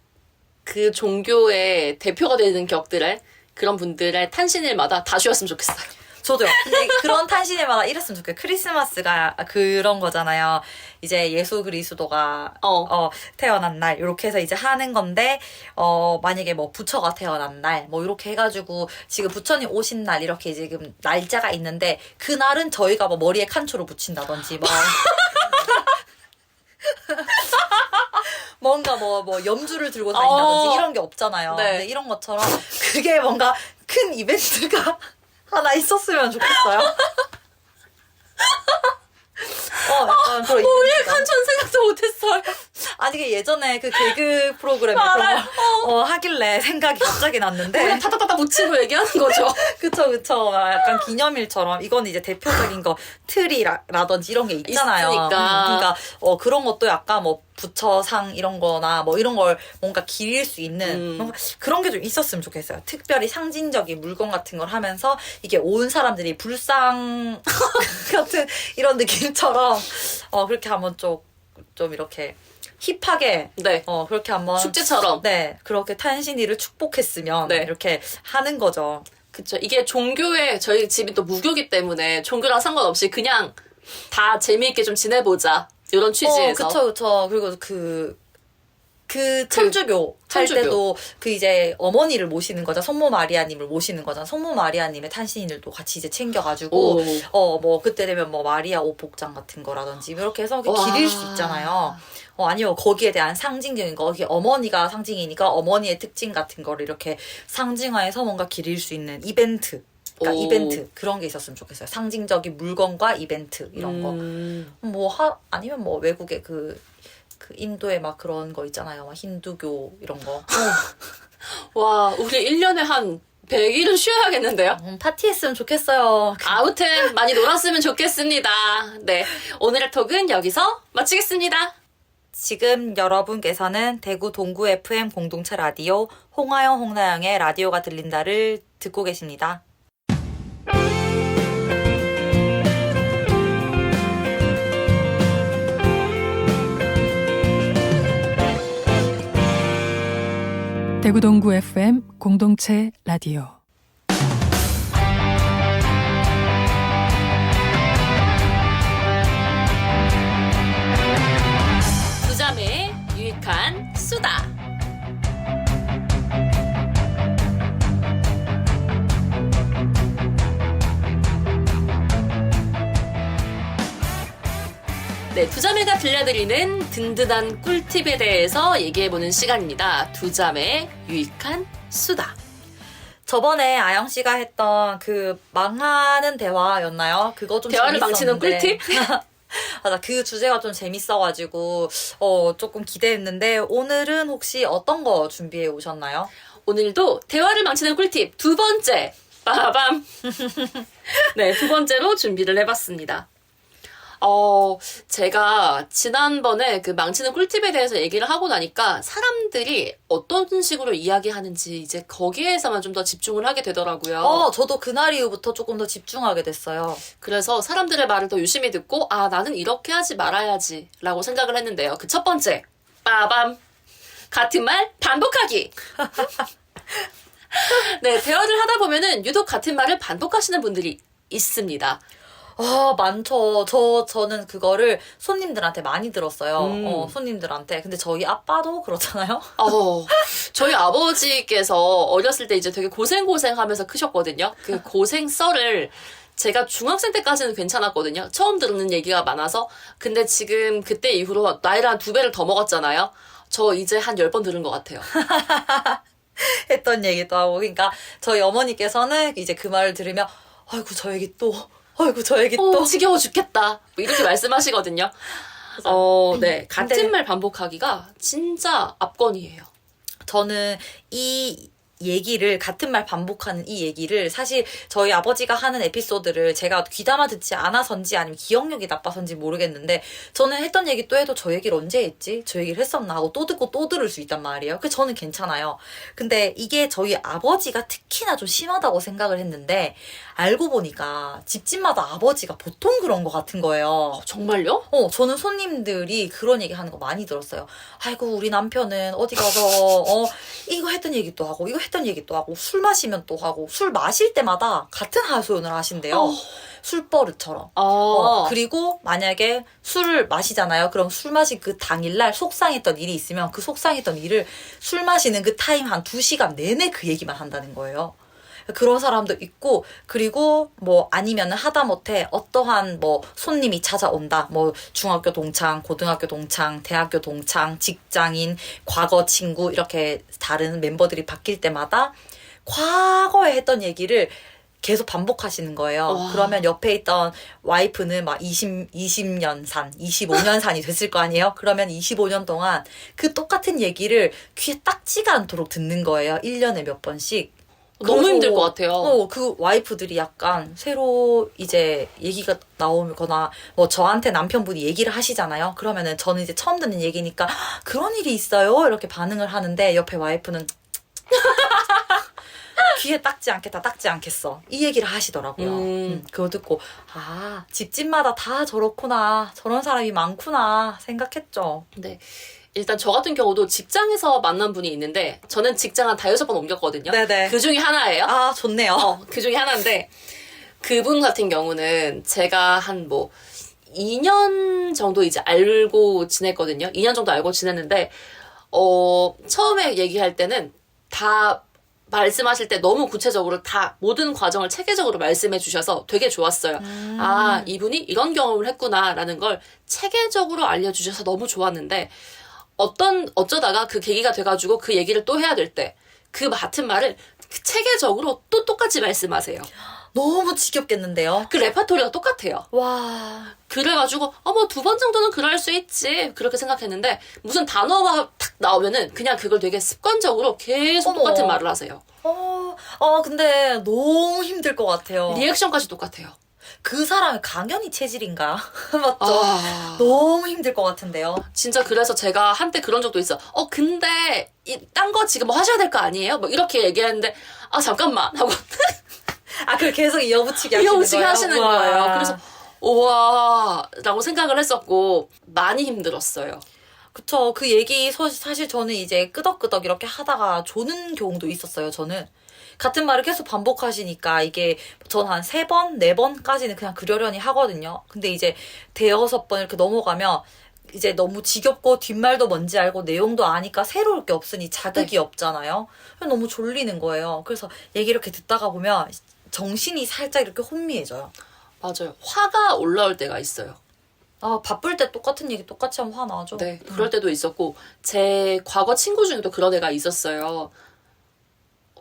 그 종교의 대표가 되는 격들의 그런 분들의 탄신일마다 다 쉬었으면 좋겠어요. 저도요. 근데 그런 탄신일마다 이랬으면 좋겠어요. 크리스마스가 그런 거잖아요. 이제 예수 그리스도가 태어난 날 이렇게 해서 이제 하는 건데 만약에 뭐 부처가 태어난 날 뭐 이렇게 해가지고 지금 부처님 오신 날 이렇게 지금 날짜가 있는데 그 날은 저희가 뭐 머리에 칸초를 붙인다든지 뭐 뭔가 뭐 염주를 들고 다닌다든지 이런 게 없잖아요. 네. 근데 이런 것처럼 그게 뭔가 큰 이벤트가 하나 있었으면 좋겠어요. 약간 그런 머리에 이벤트가. 칸촌 생각도 못했어요. 아니 되게 예전에 그 개그 프로그램에 그런 거 하길래 생각이 갑자기 났는데. 그냥 타타타타 붙이고 얘기하는 거죠. 그쵸. 약간 기념일처럼 이건 이제 대표적인 거 트리라든지 이런 게 있잖아요. 있으니까. 그러니까 그런 것도 약간 뭐 부처상 이런 거나 뭐 이런 걸 뭔가 기릴 수 있는 뭔가 그런 게 좀 있었으면 좋겠어요. 특별히 상징적인 물건 같은 걸 하면서 이게 온 사람들이 불상 같은 이런 느낌처럼 그렇게 한번 좀 이렇게 힙하게 네. 그렇게 한번 축제처럼. 네 그렇게 탄신일을 축복했으면 네. 이렇게 하는 거죠. 그쵸. 이게 종교에 저희 집이 또 무교기 때문에 종교랑 상관없이 그냥 다 재미있게 좀 지내보자. 이런 취지에서. 그쵸. 그리고 그 천주교 할 천주교. 때도 그 이제 어머니를 모시는 거죠. 성모 마리아님을 모시는 거잖아. 성모 마리아님의 탄신일도 같이 이제 챙겨가지고 뭐 그때 되면 뭐 마리아 옷 복장 같은 거라든지 이렇게 해서 기릴 수 있잖아요. 아니요 거기에 대한 상징적인 거, 거기 어머니가 상징이니까 어머니의 특징 같은 거를 이렇게 상징화해서 뭔가 기릴 수 있는 이벤트. 그러니까 이벤트 그런 게 있었으면 좋겠어요. 상징적인 물건과 이벤트 이런 거. 아니면 뭐 외국의 그 인도에 막 그런 거 있잖아요. 막 힌두교 이런 거. 와, 우리 1년에 한 100일은 쉬어야겠는데요? 파티했으면 좋겠어요. 아무튼 많이 놀았으면 좋겠습니다. 네, 오늘의 톡은 여기서 마치겠습니다. 지금 여러분께서는 대구 동구 FM 공동체 라디오 홍하영 홍나영의 라디오가 들린다를 듣고 계십니다. 대구 동구 FM 공동체 라디오 두 자매의 유익한 수다. 네, 두 자매가 들려드리는 든든한 꿀팁에 대해서 얘기해보는 시간입니다. 두 자매의 유익한 수다. 저번에 아영 씨가 했던 그 망하는 대화였나요? 그거 좀 대화를 망치는 재밌었는데. 꿀팁? 맞아, 그 주제가 좀 재밌어가지고 조금 기대했는데 오늘은 혹시 어떤 거 준비해 오셨나요? 오늘도 대화를 망치는 꿀팁 두 번째. 빠밤. 네, 두 번째로 준비를 해봤습니다. 제가 지난번에 그 망치는 꿀팁에 대해서 얘기를 하고 나니까 사람들이 어떤 식으로 이야기하는지 이제 거기에서만 좀 더 집중을 하게 되더라고요. 저도 그날 이후부터 조금 더 집중하게 됐어요. 그래서 사람들의 말을 더 유심히 듣고, 나는 이렇게 하지 말아야지 라고 생각을 했는데요. 그 첫 번째, 빠밤. 같은 말 반복하기. 네, 대화를 하다 보면은 유독 같은 말을 반복하시는 분들이 있습니다. 많죠. 저는 그거를 손님들한테 많이 들었어요. 손님들한테. 근데 저희 아빠도 그렇잖아요? 저희 아버지께서 어렸을 때 이제 되게 고생하면서 크셨거든요. 그 고생 썰을 제가 중학생 때까지는 괜찮았거든요. 처음 듣는 얘기가 많아서. 근데 지금 그때 이후로 나이를 한 2배를 더 먹었잖아요. 저 이제 한 10번 들은 것 같아요. 했던 얘기도 하고. 그러니까 저희 어머니께서는 이제 그 말을 들으면 아이고 저 얘기 또 지겨워 죽겠다. 뭐 이렇게 말씀하시거든요. 네. 같은 말 반복하기가 진짜 압권이에요. 저는 이 얘기를 같은 말 반복하는 이 얘기를 사실 저희 아버지가 하는 에피소드를 제가 귀담아 듣지 않아서인지 아니면 기억력이 나빠서인지 모르겠는데 저는 했던 얘기 또 해도 저 얘기를 언제 했지? 저 얘기를 했었나 하고 또 듣고 또 들을 수 있단 말이에요. 그래서 저는 괜찮아요. 근데 이게 저희 아버지가 특히나 좀 심하다고 생각을 했는데 알고 보니까 집집마다 아버지가 보통 그런 것 같은 거예요. 정말요? 저는 손님들이 그런 얘기 하는 거 많이 들었어요. 아이고 우리 남편은 어디 가서 이거 했던 얘기 또 하고 이거 했던 얘기 또 하고 술 마시면 또 하고 술 마실 때마다 같은 하소연을 하신대요. 술버릇처럼. 그리고 만약에 술을 마시잖아요. 그럼 술 마신 그 당일날 속상했던 일이 있으면 그 속상했던 일을 술 마시는 그 타임 한 2시간 내내 그 얘기만 한다는 거예요. 그런 사람도 있고, 그리고 뭐 아니면은 하다못해 어떠한 뭐 손님이 찾아온다. 뭐 중학교 동창, 고등학교 동창, 대학교 동창, 직장인, 과거 친구 이렇게 다른 멤버들이 바뀔 때마다 과거에 했던 얘기를 계속 반복하시는 거예요. 와. 그러면 옆에 있던 와이프는 막 20년 산, 25년 산이 됐을 거 아니에요? 그러면 25년 동안 그 똑같은 얘기를 귀에 딱지가 않도록 듣는 거예요. 1년에 몇 번씩. 너무 그래서, 힘들 것 같아요. 그 와이프들이 약간 새로 이제 얘기가 나오거나 뭐 저한테 남편분이 얘기를 하시잖아요. 그러면은 저는 이제 처음 듣는 얘기니까 "헉, 그런 일이 있어요?" 이렇게 반응을 하는데 옆에 와이프는 귀에 닦지 않겠다, 닦지 않겠어. 이 얘기를 하시더라고요. 그거 듣고, 아, 집집마다 다 저렇구나. 저런 사람이 많구나. 생각했죠. 네. 일단 저 같은 경우도 직장에서 만난 분이 있는데 저는 직장 한 5-6번 옮겼거든요. 네네. 그 중에 하나예요. 아, 좋네요. 그 중에 하나인데 그분 같은 경우는 제가 한 뭐 2년 정도 이제 알고 지냈거든요. 2년 정도 알고 지냈는데 처음에 얘기할 때는 다 말씀하실 때 너무 구체적으로 다 모든 과정을 체계적으로 말씀해 주셔서 되게 좋았어요. 아, 이분이 이런 경험을 했구나라는 걸 체계적으로 알려주셔서 너무 좋았는데 어쩌다가 그 계기가 돼가지고 그 얘기를 또 해야 될 때 그 맡은 말을 체계적으로 또 똑같이 말씀하세요. 너무 지겹겠는데요. 그 레파토리가 똑같아요. 와. 그래가지고 뭐 2번 정도는 그럴 수 있지 그렇게 생각했는데 무슨 단어가 탁 나오면은 그냥 그걸 되게 습관적으로 계속 어머. 똑같은 말을 하세요. 근데 너무 힘들 것 같아요. 리액션까지 똑같아요. 그 사람의 강연이 체질인가? 맞죠? 아. 너무 힘들 것 같은데요. 진짜 그래서 제가 한때 그런 적도 있어. 근데 딴 거 지금 뭐 하셔야 될 거 아니에요? 뭐 이렇게 얘기했는데 잠깐만 하고 그걸 계속 이어붙이게 하시는 이어붙이게 거예요? 하시는 우와. 거예요. 그래서 우와 라고 생각을 했었고 많이 힘들었어요. 그쵸. 그 얘기 사실 저는 이제 끄덕끄덕 이렇게 하다가 조는 경우도 있었어요. 저는. 같은 말을 계속 반복하시니까 이게 전 한 3번, 4번까지는 그냥 그러려니 하거든요. 근데 이제 5-6번 이렇게 넘어가면 이제 너무 지겹고 뒷말도 뭔지 알고 내용도 아니까 새로울 게 없으니 자극이 네. 없잖아요. 너무 졸리는 거예요. 그래서 얘기 이렇게 듣다가 보면 정신이 살짝 이렇게 혼미해져요. 맞아요. 화가 올라올 때가 있어요. 바쁠 때 똑같은 얘기 똑같이 하면 화나죠. 네, 그럴 때도 있었고 제 과거 친구 중에도 그런 애가 있었어요.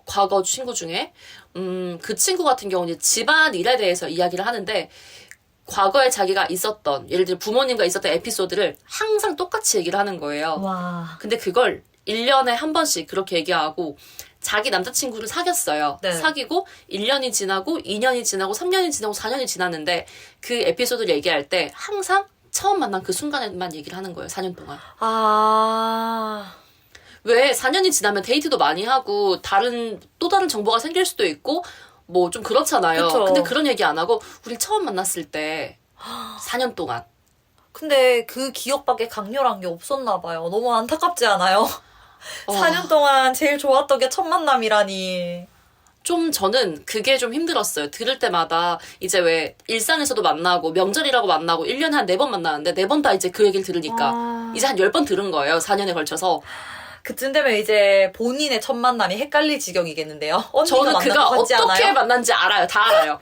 과거 친구 중에 그 친구 같은 경우는 집안 일에 대해서 이야기를 하는데 과거에 자기가 있었던 예를 들어 부모님과 있었던 에피소드를 항상 똑같이 얘기를 하는 거예요. 와. 근데 그걸 1년에 한 번씩 그렇게 얘기하고 자기 남자친구를 사귀었어요. 네. 사귀고 1년이 지나고 2년이 지나고 3년이 지나고 4년이 지났는데 그 에피소드를 얘기할 때 항상 처음 만난 그 순간에만 얘기를 하는 거예요. 4년 동안. 왜 4년이 지나면 데이트도 많이 하고 또 다른 정보가 생길 수도 있고 뭐 좀 그렇잖아요. 그쵸. 근데 그런 얘기 안 하고 우리 처음 만났을 때 4년 동안 근데 그 기억밖에 강렬한 게 없었나 봐요. 너무 안타깝지 않아요? 4년 동안 제일 좋았던 게 첫 만남이라니. 좀 저는 그게 좀 힘들었어요. 들을 때마다 이제 왜 일상에서도 만나고 명절이라고 만나고 1년에 한 4번 만나는데 4번 다 이제 그 얘기를 들으니까 이제 한 10번 들은 거예요. 4년에 걸쳐서. 그쯤 되면 이제 본인의 첫 만남이 헷갈릴 지경이겠는데요. 언니가 저는 만난 그가 것 같지 어떻게 않아요? 만난지 알아요. 다 알아요.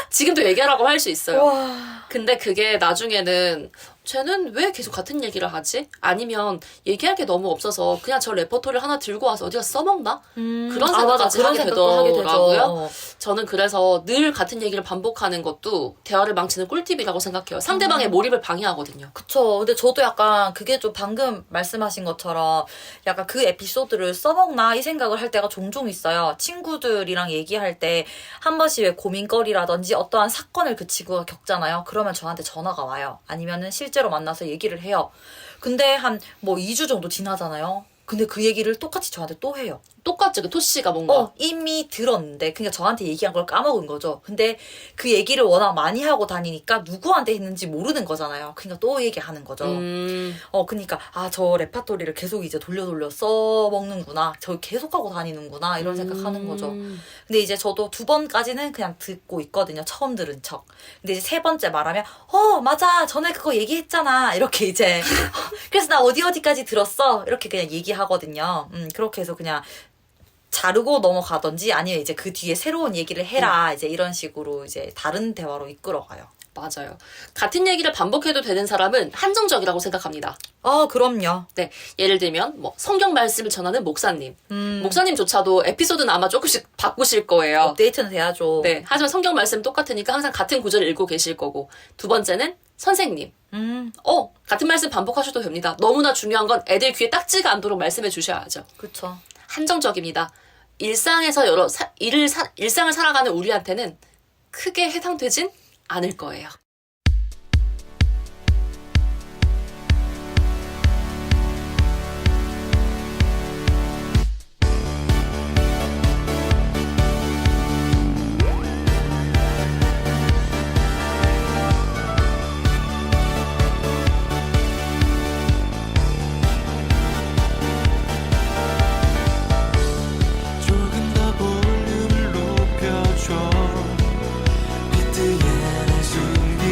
지금도 얘기하라고 할 수 있어요. 와. 근데 그게 나중에는 쟤는 왜 계속 같은 얘기를 하지? 아니면 얘기할 게 너무 없어서 그냥 저 레퍼토리를 하나 들고 와서 어디가 써먹나? 그런 생각까지 그런 하게 생각도 하게 되더라고요. 되죠. 저는 그래서 늘 같은 얘기를 반복하는 것도 대화를 망치는 꿀팁이라고 생각해요. 상대방의 몰입을 방해하거든요. 그쵸. 근데 저도 약간 그게 좀 방금 말씀하신 것처럼 약간 그 에피소드를 써먹나 이 생각을 할 때가 종종 있어요. 친구들이랑 얘기할 때 한 번씩 왜 고민거리라든지 어떠한 사건을 그 친구가 겪잖아요. 그러면 저한테 전화가 와요. 아니면은 실제로 만나서 얘기를 해요. 근데 한 뭐 2주 정도 지나잖아요. 근데 그 얘기를 똑같이 저한테 또 해요. 똑같죠. 그 토씨가 뭔가. 이미 들었는데, 그러니까 저한테 얘기한 걸 까먹은 거죠. 근데 그 얘기를 워낙 많이 하고 다니니까 누구한테 했는지 모르는 거잖아요. 그러니까 또 얘기하는 거죠. 그러니까, 저 레파토리를 계속 이제 돌려 써먹는구나. 저 계속 하고 다니는구나. 이런 생각하는 거죠. 근데 이제 저도 2번까지는 그냥 듣고 있거든요. 처음 들은 척. 근데 이제 3번째 말하면, 맞아. 전에 그거 얘기했잖아. 이렇게 이제. 그래서 나 어디까지 들었어. 이렇게 그냥 얘기하거든요. 그렇게 해서 그냥 자르고 넘어가든지 아니면 이제 그 뒤에 새로운 얘기를 해라. 이제 이런 식으로 이제 다른 대화로 이끌어가요. 맞아요. 같은 얘기를 반복해도 되는 사람은 한정적이라고 생각합니다. 그럼요. 네, 예를 들면 뭐 성경 말씀을 전하는 목사님. 목사님조차도 에피소드는 아마 조금씩 바꾸실 거예요. 업데이트는 돼야죠. 네, 하지만 성경 말씀 똑같으니까 항상 같은 구절을 읽고 계실 거고. 두 번째는 선생님. 같은 말씀 반복하셔도 됩니다. 너무나 중요한 건 애들 귀에 딱지가 않도록 말씀해 주셔야죠. 그쵸. 한정적입니다. 일상에서 일상을 살아가는 우리한테는 크게 해당되진 않을 거예요. 조금 더 볼륨을 높여줘 비트에 날 숨기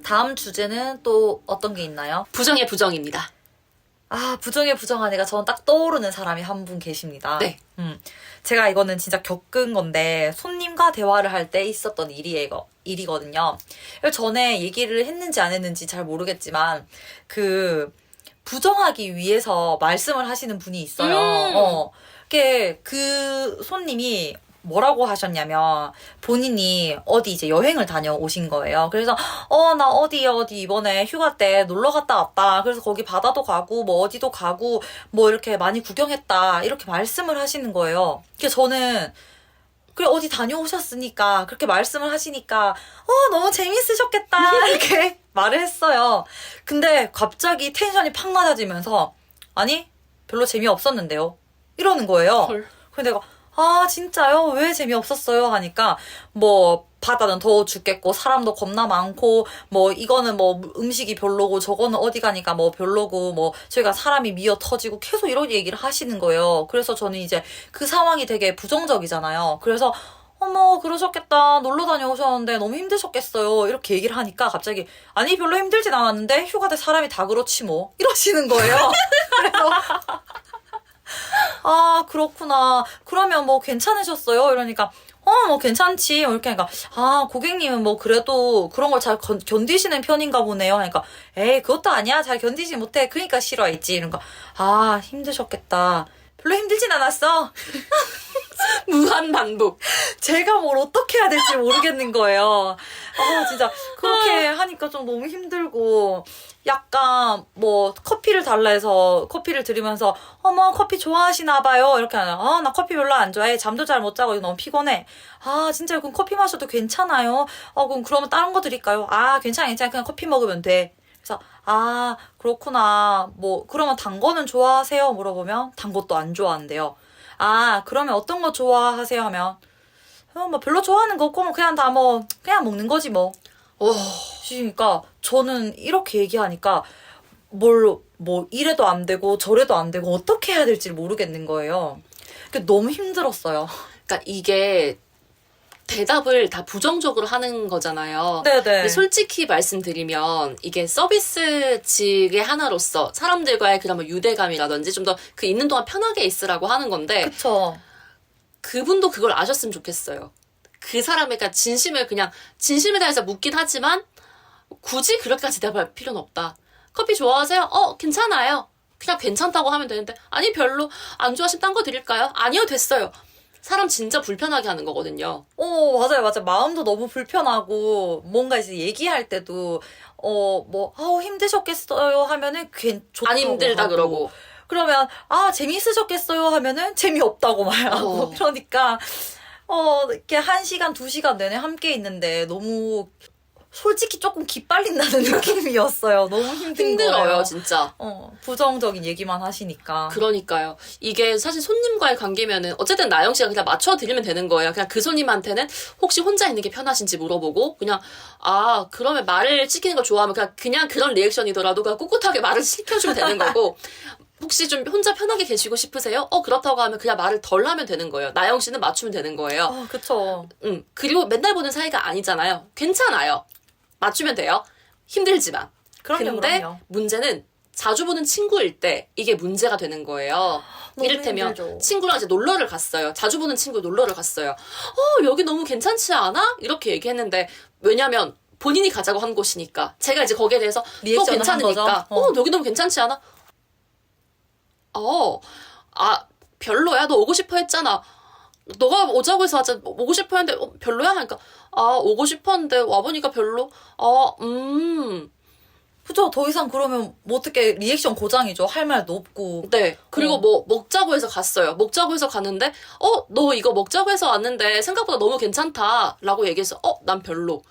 다음 주제는 또 어떤 게 있나요? 부정의 부정입니다. 아, 부정의 부정하니까 저는 딱 떠오르는 사람이 한 분 계십니다. 네. 제가 이거는 진짜 겪은 건데, 손님과 대화를 할 때 있었던 일이거든요. 전에 얘기를 했는지 안 했는지 잘 모르겠지만, 부정하기 위해서 말씀을 하시는 분이 있어요. 그 손님이 뭐라고 하셨냐면, 본인이 어디 이제 여행을 다녀오신 거예요. 그래서, 나 어디 이번에 휴가 때 놀러 갔다 왔다. 그래서 거기 바다도 가고, 뭐 어디도 가고, 뭐 이렇게 많이 구경했다. 이렇게 말씀을 하시는 거예요. 그래서 저는, 그래, 어디 다녀오셨으니까, 그렇게 말씀을 하시니까, 너무 재밌으셨겠다. 이렇게 말을 했어요. 근데 갑자기 텐션이 팍 낮아지면서, 아니, 별로 재미없었는데요. 이러는 거예요. 헐. 근데 내가, 아, 진짜요? 왜 재미없었어요? 하니까, 뭐, 바다는 더워 죽겠고, 사람도 겁나 많고, 뭐, 이거는 뭐, 음식이 별로고, 저거는 어디 가니까 뭐, 별로고, 뭐, 저희가 사람이 미어 터지고, 계속 이런 얘기를 하시는 거예요. 그래서 저는 이제 그 상황이 되게 부정적이잖아요. 그래서, 어머, 그러셨겠다. 놀러 다녀오셨는데 너무 힘드셨겠어요. 이렇게 얘기를 하니까 갑자기, 아니, 별로 힘들진 않았는데, 휴가 때 사람이 다 그렇지 뭐. 이러시는 거예요. 그래서, 아, 그렇구나. 그러면 뭐 괜찮으셨어요? 이러니까, 뭐 괜찮지. 이렇게 하니까, 아, 고객님은 뭐 그래도 그런 걸 잘 견디시는 편인가 보네요. 하니까, 에이, 그것도 아니야. 잘 견디지 못해. 그러니까 싫어했지. 이러니까, 아, 힘드셨겠다. 별로 힘들진 않았어. 무한 반복. 제가 뭘 어떻게 해야 될지 모르겠는 거예요. 아, 진짜, 그렇게 하니까 좀 너무 힘들고, 약간, 뭐, 커피를 달라 해서, 커피를 드리면서, 어머, 커피 좋아하시나 봐요. 이렇게 하면, 나 커피 별로 안 좋아해. 잠도 잘 못 자고 너무 피곤해. 아, 진짜요? 그럼 커피 마셔도 괜찮아요? 그러면 다른 거 드릴까요? 아, 괜찮아. 그냥 커피 먹으면 돼. 그래서, 아, 그렇구나. 뭐, 그러면 단 거는 좋아하세요? 물어보면, 단 것도 안 좋아한대요. 아, 그러면 어떤 거 좋아하세요? 하면, 뭐, 별로 좋아하는 거 없고, 뭐 그냥 다 뭐, 그냥 먹는 거지 뭐. 그러니까 저는 이렇게 얘기하니까 뭐 이래도 안 되고 저래도 안 되고 어떻게 해야 될지 모르겠는 거예요. 너무 힘들었어요. 그러니까 이게 대답을 다 부정적으로 하는 거잖아요. 네네. 근데 솔직히 말씀드리면 이게 서비스직의 하나로서 사람들과의 그런 뭐 유대감이라든지 좀 더 그 있는 동안 편하게 있으라고 하는 건데 그쵸. 그분도 그걸 아셨으면 좋겠어요. 그 사람의 그러니까 진심을 다해서 묻긴 하지만 굳이 그렇게까지 대답할 필요는 없다. 커피 좋아하세요? 괜찮아요. 그냥 괜찮다고 하면 되는데 아니 별로 안 좋아하시면 딴 거 드릴까요? 아니요 됐어요. 사람 진짜 불편하게 하는 거거든요. 맞아요. 마음도 너무 불편하고 뭔가 이제 얘기할 때도 힘드셨겠어요 하면은 좋다고 안 힘들다 하고. 그러고. 그러면 재밌으셨겠어요 하면은 재미없다고 말하고. 그러니까 이렇게 1시간, 2시간 내내 함께 있는데 너무 솔직히 조금 기빨린다는 느낌이었어요. 너무 힘들어요, 거예요. 진짜. 부정적인 얘기만 하시니까. 그러니까요. 이게 사실 손님과의 관계면은 어쨌든 나영 씨가 그냥 맞춰드리면 되는 거예요. 그냥 그 손님한테는 혹시 혼자 있는 게 편하신지 물어보고 그냥 그러면 말을 시키는 거 좋아하면 그냥 그런 리액션이더라도 그냥 꿋꿋하게 말을 시켜주면 되는 거고 혹시 좀 혼자 편하게 계시고 싶으세요? 그렇다고 하면 그냥 말을 덜 하면 되는 거예요. 나영 씨는 맞추면 되는 거예요. 그쵸. 그리고 맨날 보는 사이가 아니잖아요. 괜찮아요. 맞추면 돼요. 힘들지만. 근데 그럼요. 문제는 자주 보는 친구일 때 이게 문제가 되는 거예요. 너무 이를테면 힘들죠. 친구랑 이제 놀러를 갔어요. 자주 보는 친구 놀러를 갔어요. 여기 너무 괜찮지 않아? 이렇게 얘기했는데 왜냐면 본인이 가자고 한 곳이니까 제가 이제 거기에 대해서 리액션을 괜찮으니까 한 거죠? 여기 너무 괜찮지 않아? 별로야. 너 오고 싶어 했잖아. 너가 오자고 해서 오고 싶어 했는데 별로야? 하니까 오고 싶었는데 와보니까 별로? 그죠. 더 이상 그러면 뭐 어떻게 리액션 고장이죠. 할 말도 없고. 네. 그리고 뭐 먹자고 해서 갔어요. 먹자고 해서 갔는데 너 이거 먹자고 해서 왔는데 생각보다 너무 괜찮다 라고 얘기해서 난 별로.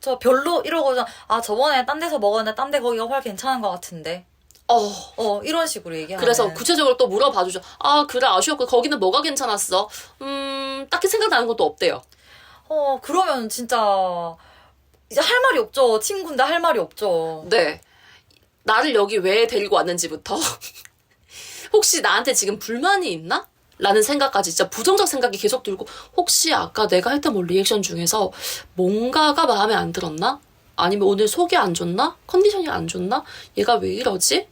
저 별로 이러고서 저번에 딴 데서 먹었는데 딴 데 거기가 훨 괜찮은 것 같은데. 이런 식으로 얘기하면. 그래서 구체적으로 또 물어봐 주죠. 그래 아쉬웠고 거기는 뭐가 괜찮았어? 딱히 생각나는 것도 없대요. 그러면 진짜 이제 할 말이 없죠. 친구인데 할 말이 없죠. 네. 나를 여기 왜 데리고 왔는지부터 혹시 나한테 지금 불만이 있나? 라는 생각까지 진짜 부정적 생각이 계속 들고 혹시 아까 내가 했던 뭐 리액션 중에서 뭔가가 마음에 안 들었나? 아니면 오늘 속이 안 좋나? 컨디션이 안 좋나? 얘가 왜 이러지?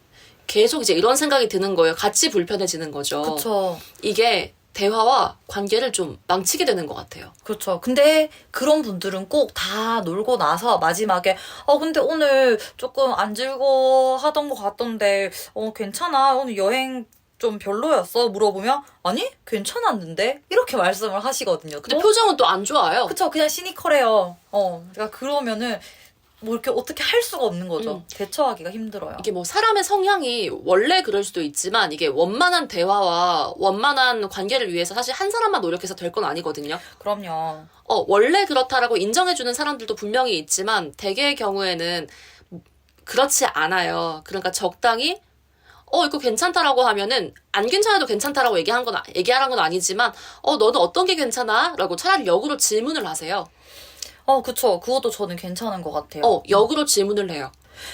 계속 이제 이런 생각이 드는 거예요. 같이 불편해지는 거죠. 그쵸. 이게 대화와 관계를 좀 망치게 되는 것 같아요. 그렇죠. 근데 그런 분들은 꼭 다 놀고 나서 마지막에 근데 오늘 조금 안 즐거워하던 것 같던데 괜찮아? 오늘 여행 좀 별로였어? 물어보면 아니 괜찮았는데 이렇게 말씀을 하시거든요. 근데 표정은 또 안 좋아요. 그쵸. 그냥 시니컬해요. 그러니까 그러면은 뭐 이렇게 어떻게 할 수가 없는 거죠. 대처하기가 힘들어요. 이게 뭐 사람의 성향이 원래 그럴 수도 있지만 이게 원만한 대화와 원만한 관계를 위해서 사실 한 사람만 노력해서 될 건 아니거든요. 그럼요. 원래 그렇다라고 인정해주는 사람들도 분명히 있지만 대개의 경우에는 그렇지 않아요. 그러니까 적당히 이거 괜찮다라고 하면은 안 괜찮아도 괜찮다라고 얘기하라는 건 아니지만 너는 어떤 게 괜찮아? 라고 차라리 역으로 질문을 하세요. 그쵸. 그것도 저는 괜찮은 것 같아요. 역으로 질문을 해요.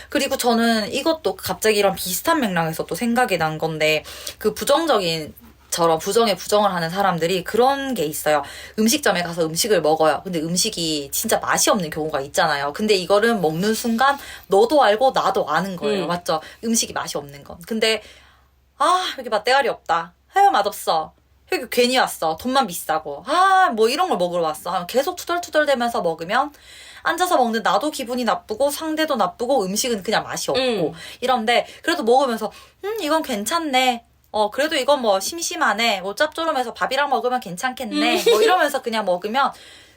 그리고 저는 이것도 갑자기 이런 비슷한 맥락에서 또 생각이 난 건데, 그 부정에 부정을 하는 사람들이 그런 게 있어요. 음식점에 가서 음식을 먹어요. 근데 음식이 진짜 맛이 없는 경우가 있잖아요. 근데 이거를 먹는 순간 너도 알고 나도 아는 거예요. 맞죠? 음식이 맛이 없는 건. 근데 여기 맛대가리 없다. 맛없어. 여기 괜히 왔어. 돈만 비싸고. 뭐 이런 걸 먹으러 왔어. 하면 계속 투덜투덜대면서 먹으면 앉아서 먹는 나도 기분이 나쁘고 상대도 나쁘고 음식은 그냥 맛이 없고 이런데 그래도 먹으면서 이건 괜찮네. 그래도 이건 뭐 심심하네. 뭐 짭조름해서 밥이랑 먹으면 괜찮겠네. 뭐 이러면서 그냥 먹으면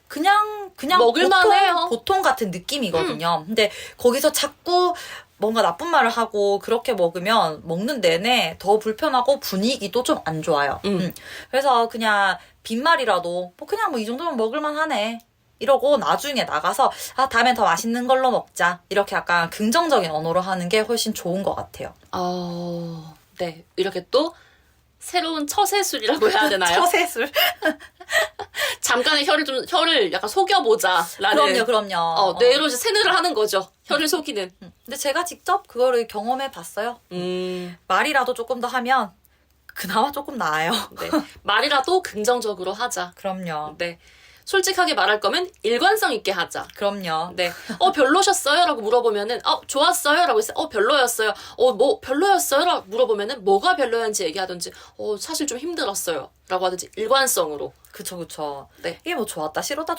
그냥 먹을만해요. 보통 같은 느낌이거든요. 근데 거기서 자꾸 뭔가 나쁜 말을 하고 그렇게 먹으면 먹는 내내 더 불편하고 분위기도 좀 안 좋아요. 그래서 그냥 빈말이라도 그냥 뭐 이 정도면 먹을만 하네. 이러고 나중에 나가서 다음엔 더 맛있는 걸로 먹자. 이렇게 약간 긍정적인 언어로 하는 게 훨씬 좋은 것 같아요. 네. 이렇게 또 새로운 처세술이라고 해야 되나요? 처세술. 잠깐의 혀를 약간 속여보자라는. 그럼요. 뇌로 이제 세뇌를 하는 거죠. 혀를 속이는. 근데 제가 직접 그거를 경험해 봤어요. 말이라도 조금 더 하면 그나마 조금 나아요. 네. 말이라도 긍정적으로 하자. 그럼요. 네. 솔직하게 말할 거면 일관성 있게 하자. 그럼요. 네. 별로셨어요? 라고 물어보면은, 좋았어요? 라고 했어요. 별로였어요. 뭐, 별로였어요? 라고 물어보면은, 뭐가 별로였는지 얘기하든지, 사실 좀 힘들었어요. 라고 하든지, 일관성으로. 그쵸. 네. 이게 뭐 좋았다, 싫었다,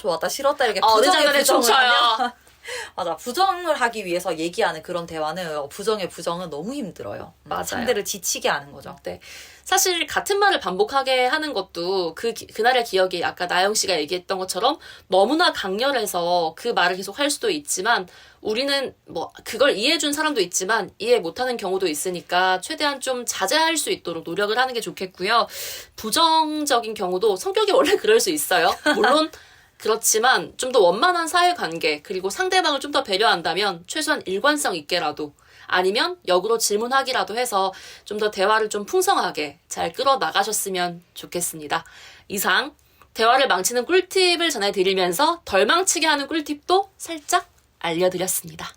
이렇게 어느 부정에 장면에 부정을 춤춰요. 하면 맞아. 부정을 하기 위해서 얘기하는 그런 대화는 부정의 부정은 너무 힘들어요. 맞아요. 상대를 지치게 하는 거죠. 네. 사실 같은 말을 반복하게 하는 것도 그날의 기억이 아까 나영 씨가 얘기했던 것처럼 너무나 강렬해서 그 말을 계속 할 수도 있지만 우리는 뭐 그걸 이해해준 사람도 있지만 이해 못하는 경우도 있으니까 최대한 좀 자제할 수 있도록 노력을 하는 게 좋겠고요. 부정적인 경우도 성격이 원래 그럴 수 있어요. 물론 그렇지만 좀 더 원만한 사회관계 그리고 상대방을 좀 더 배려한다면 최소한 일관성 있게라도 아니면 역으로 질문하기라도 해서 좀 더 대화를 좀 풍성하게 잘 끌어나가셨으면 좋겠습니다. 이상 대화를 망치는 꿀팁을 전해드리면서 덜 망치게 하는 꿀팁도 살짝 알려드렸습니다.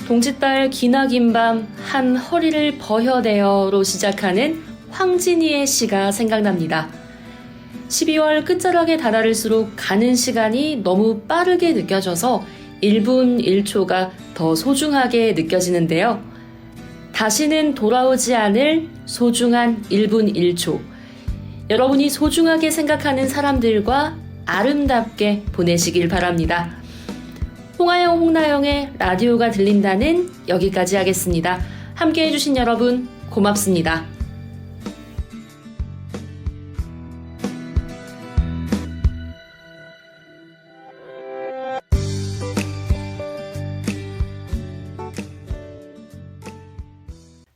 동짓달 기나긴 밤 한 허리를 버혀대어로 시작하는 황진이의 시가 생각납니다. 12월 끝자락에 다다를수록 가는 시간이 너무 빠르게 느껴져서 1분 1초가 더 소중하게 느껴지는데요. 다시는 돌아오지 않을 소중한 1분 1초. 여러분이 소중하게 생각하는 사람들과 아름답게 보내시길 바랍니다. 홍하영, 홍나영의 라디오가 들린다는 여기까지 하겠습니다. 함께 해주신 여러분 고맙습니다.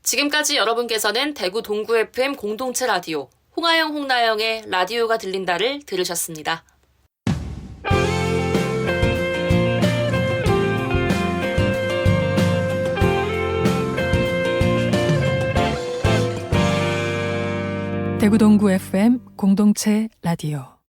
지금까지 여러분께서는 대구 동구 FM 공동체 라디오 홍하영, 홍나영의 라디오가 들린다를 들으셨습니다. 대구 동구 FM 공동체 라디오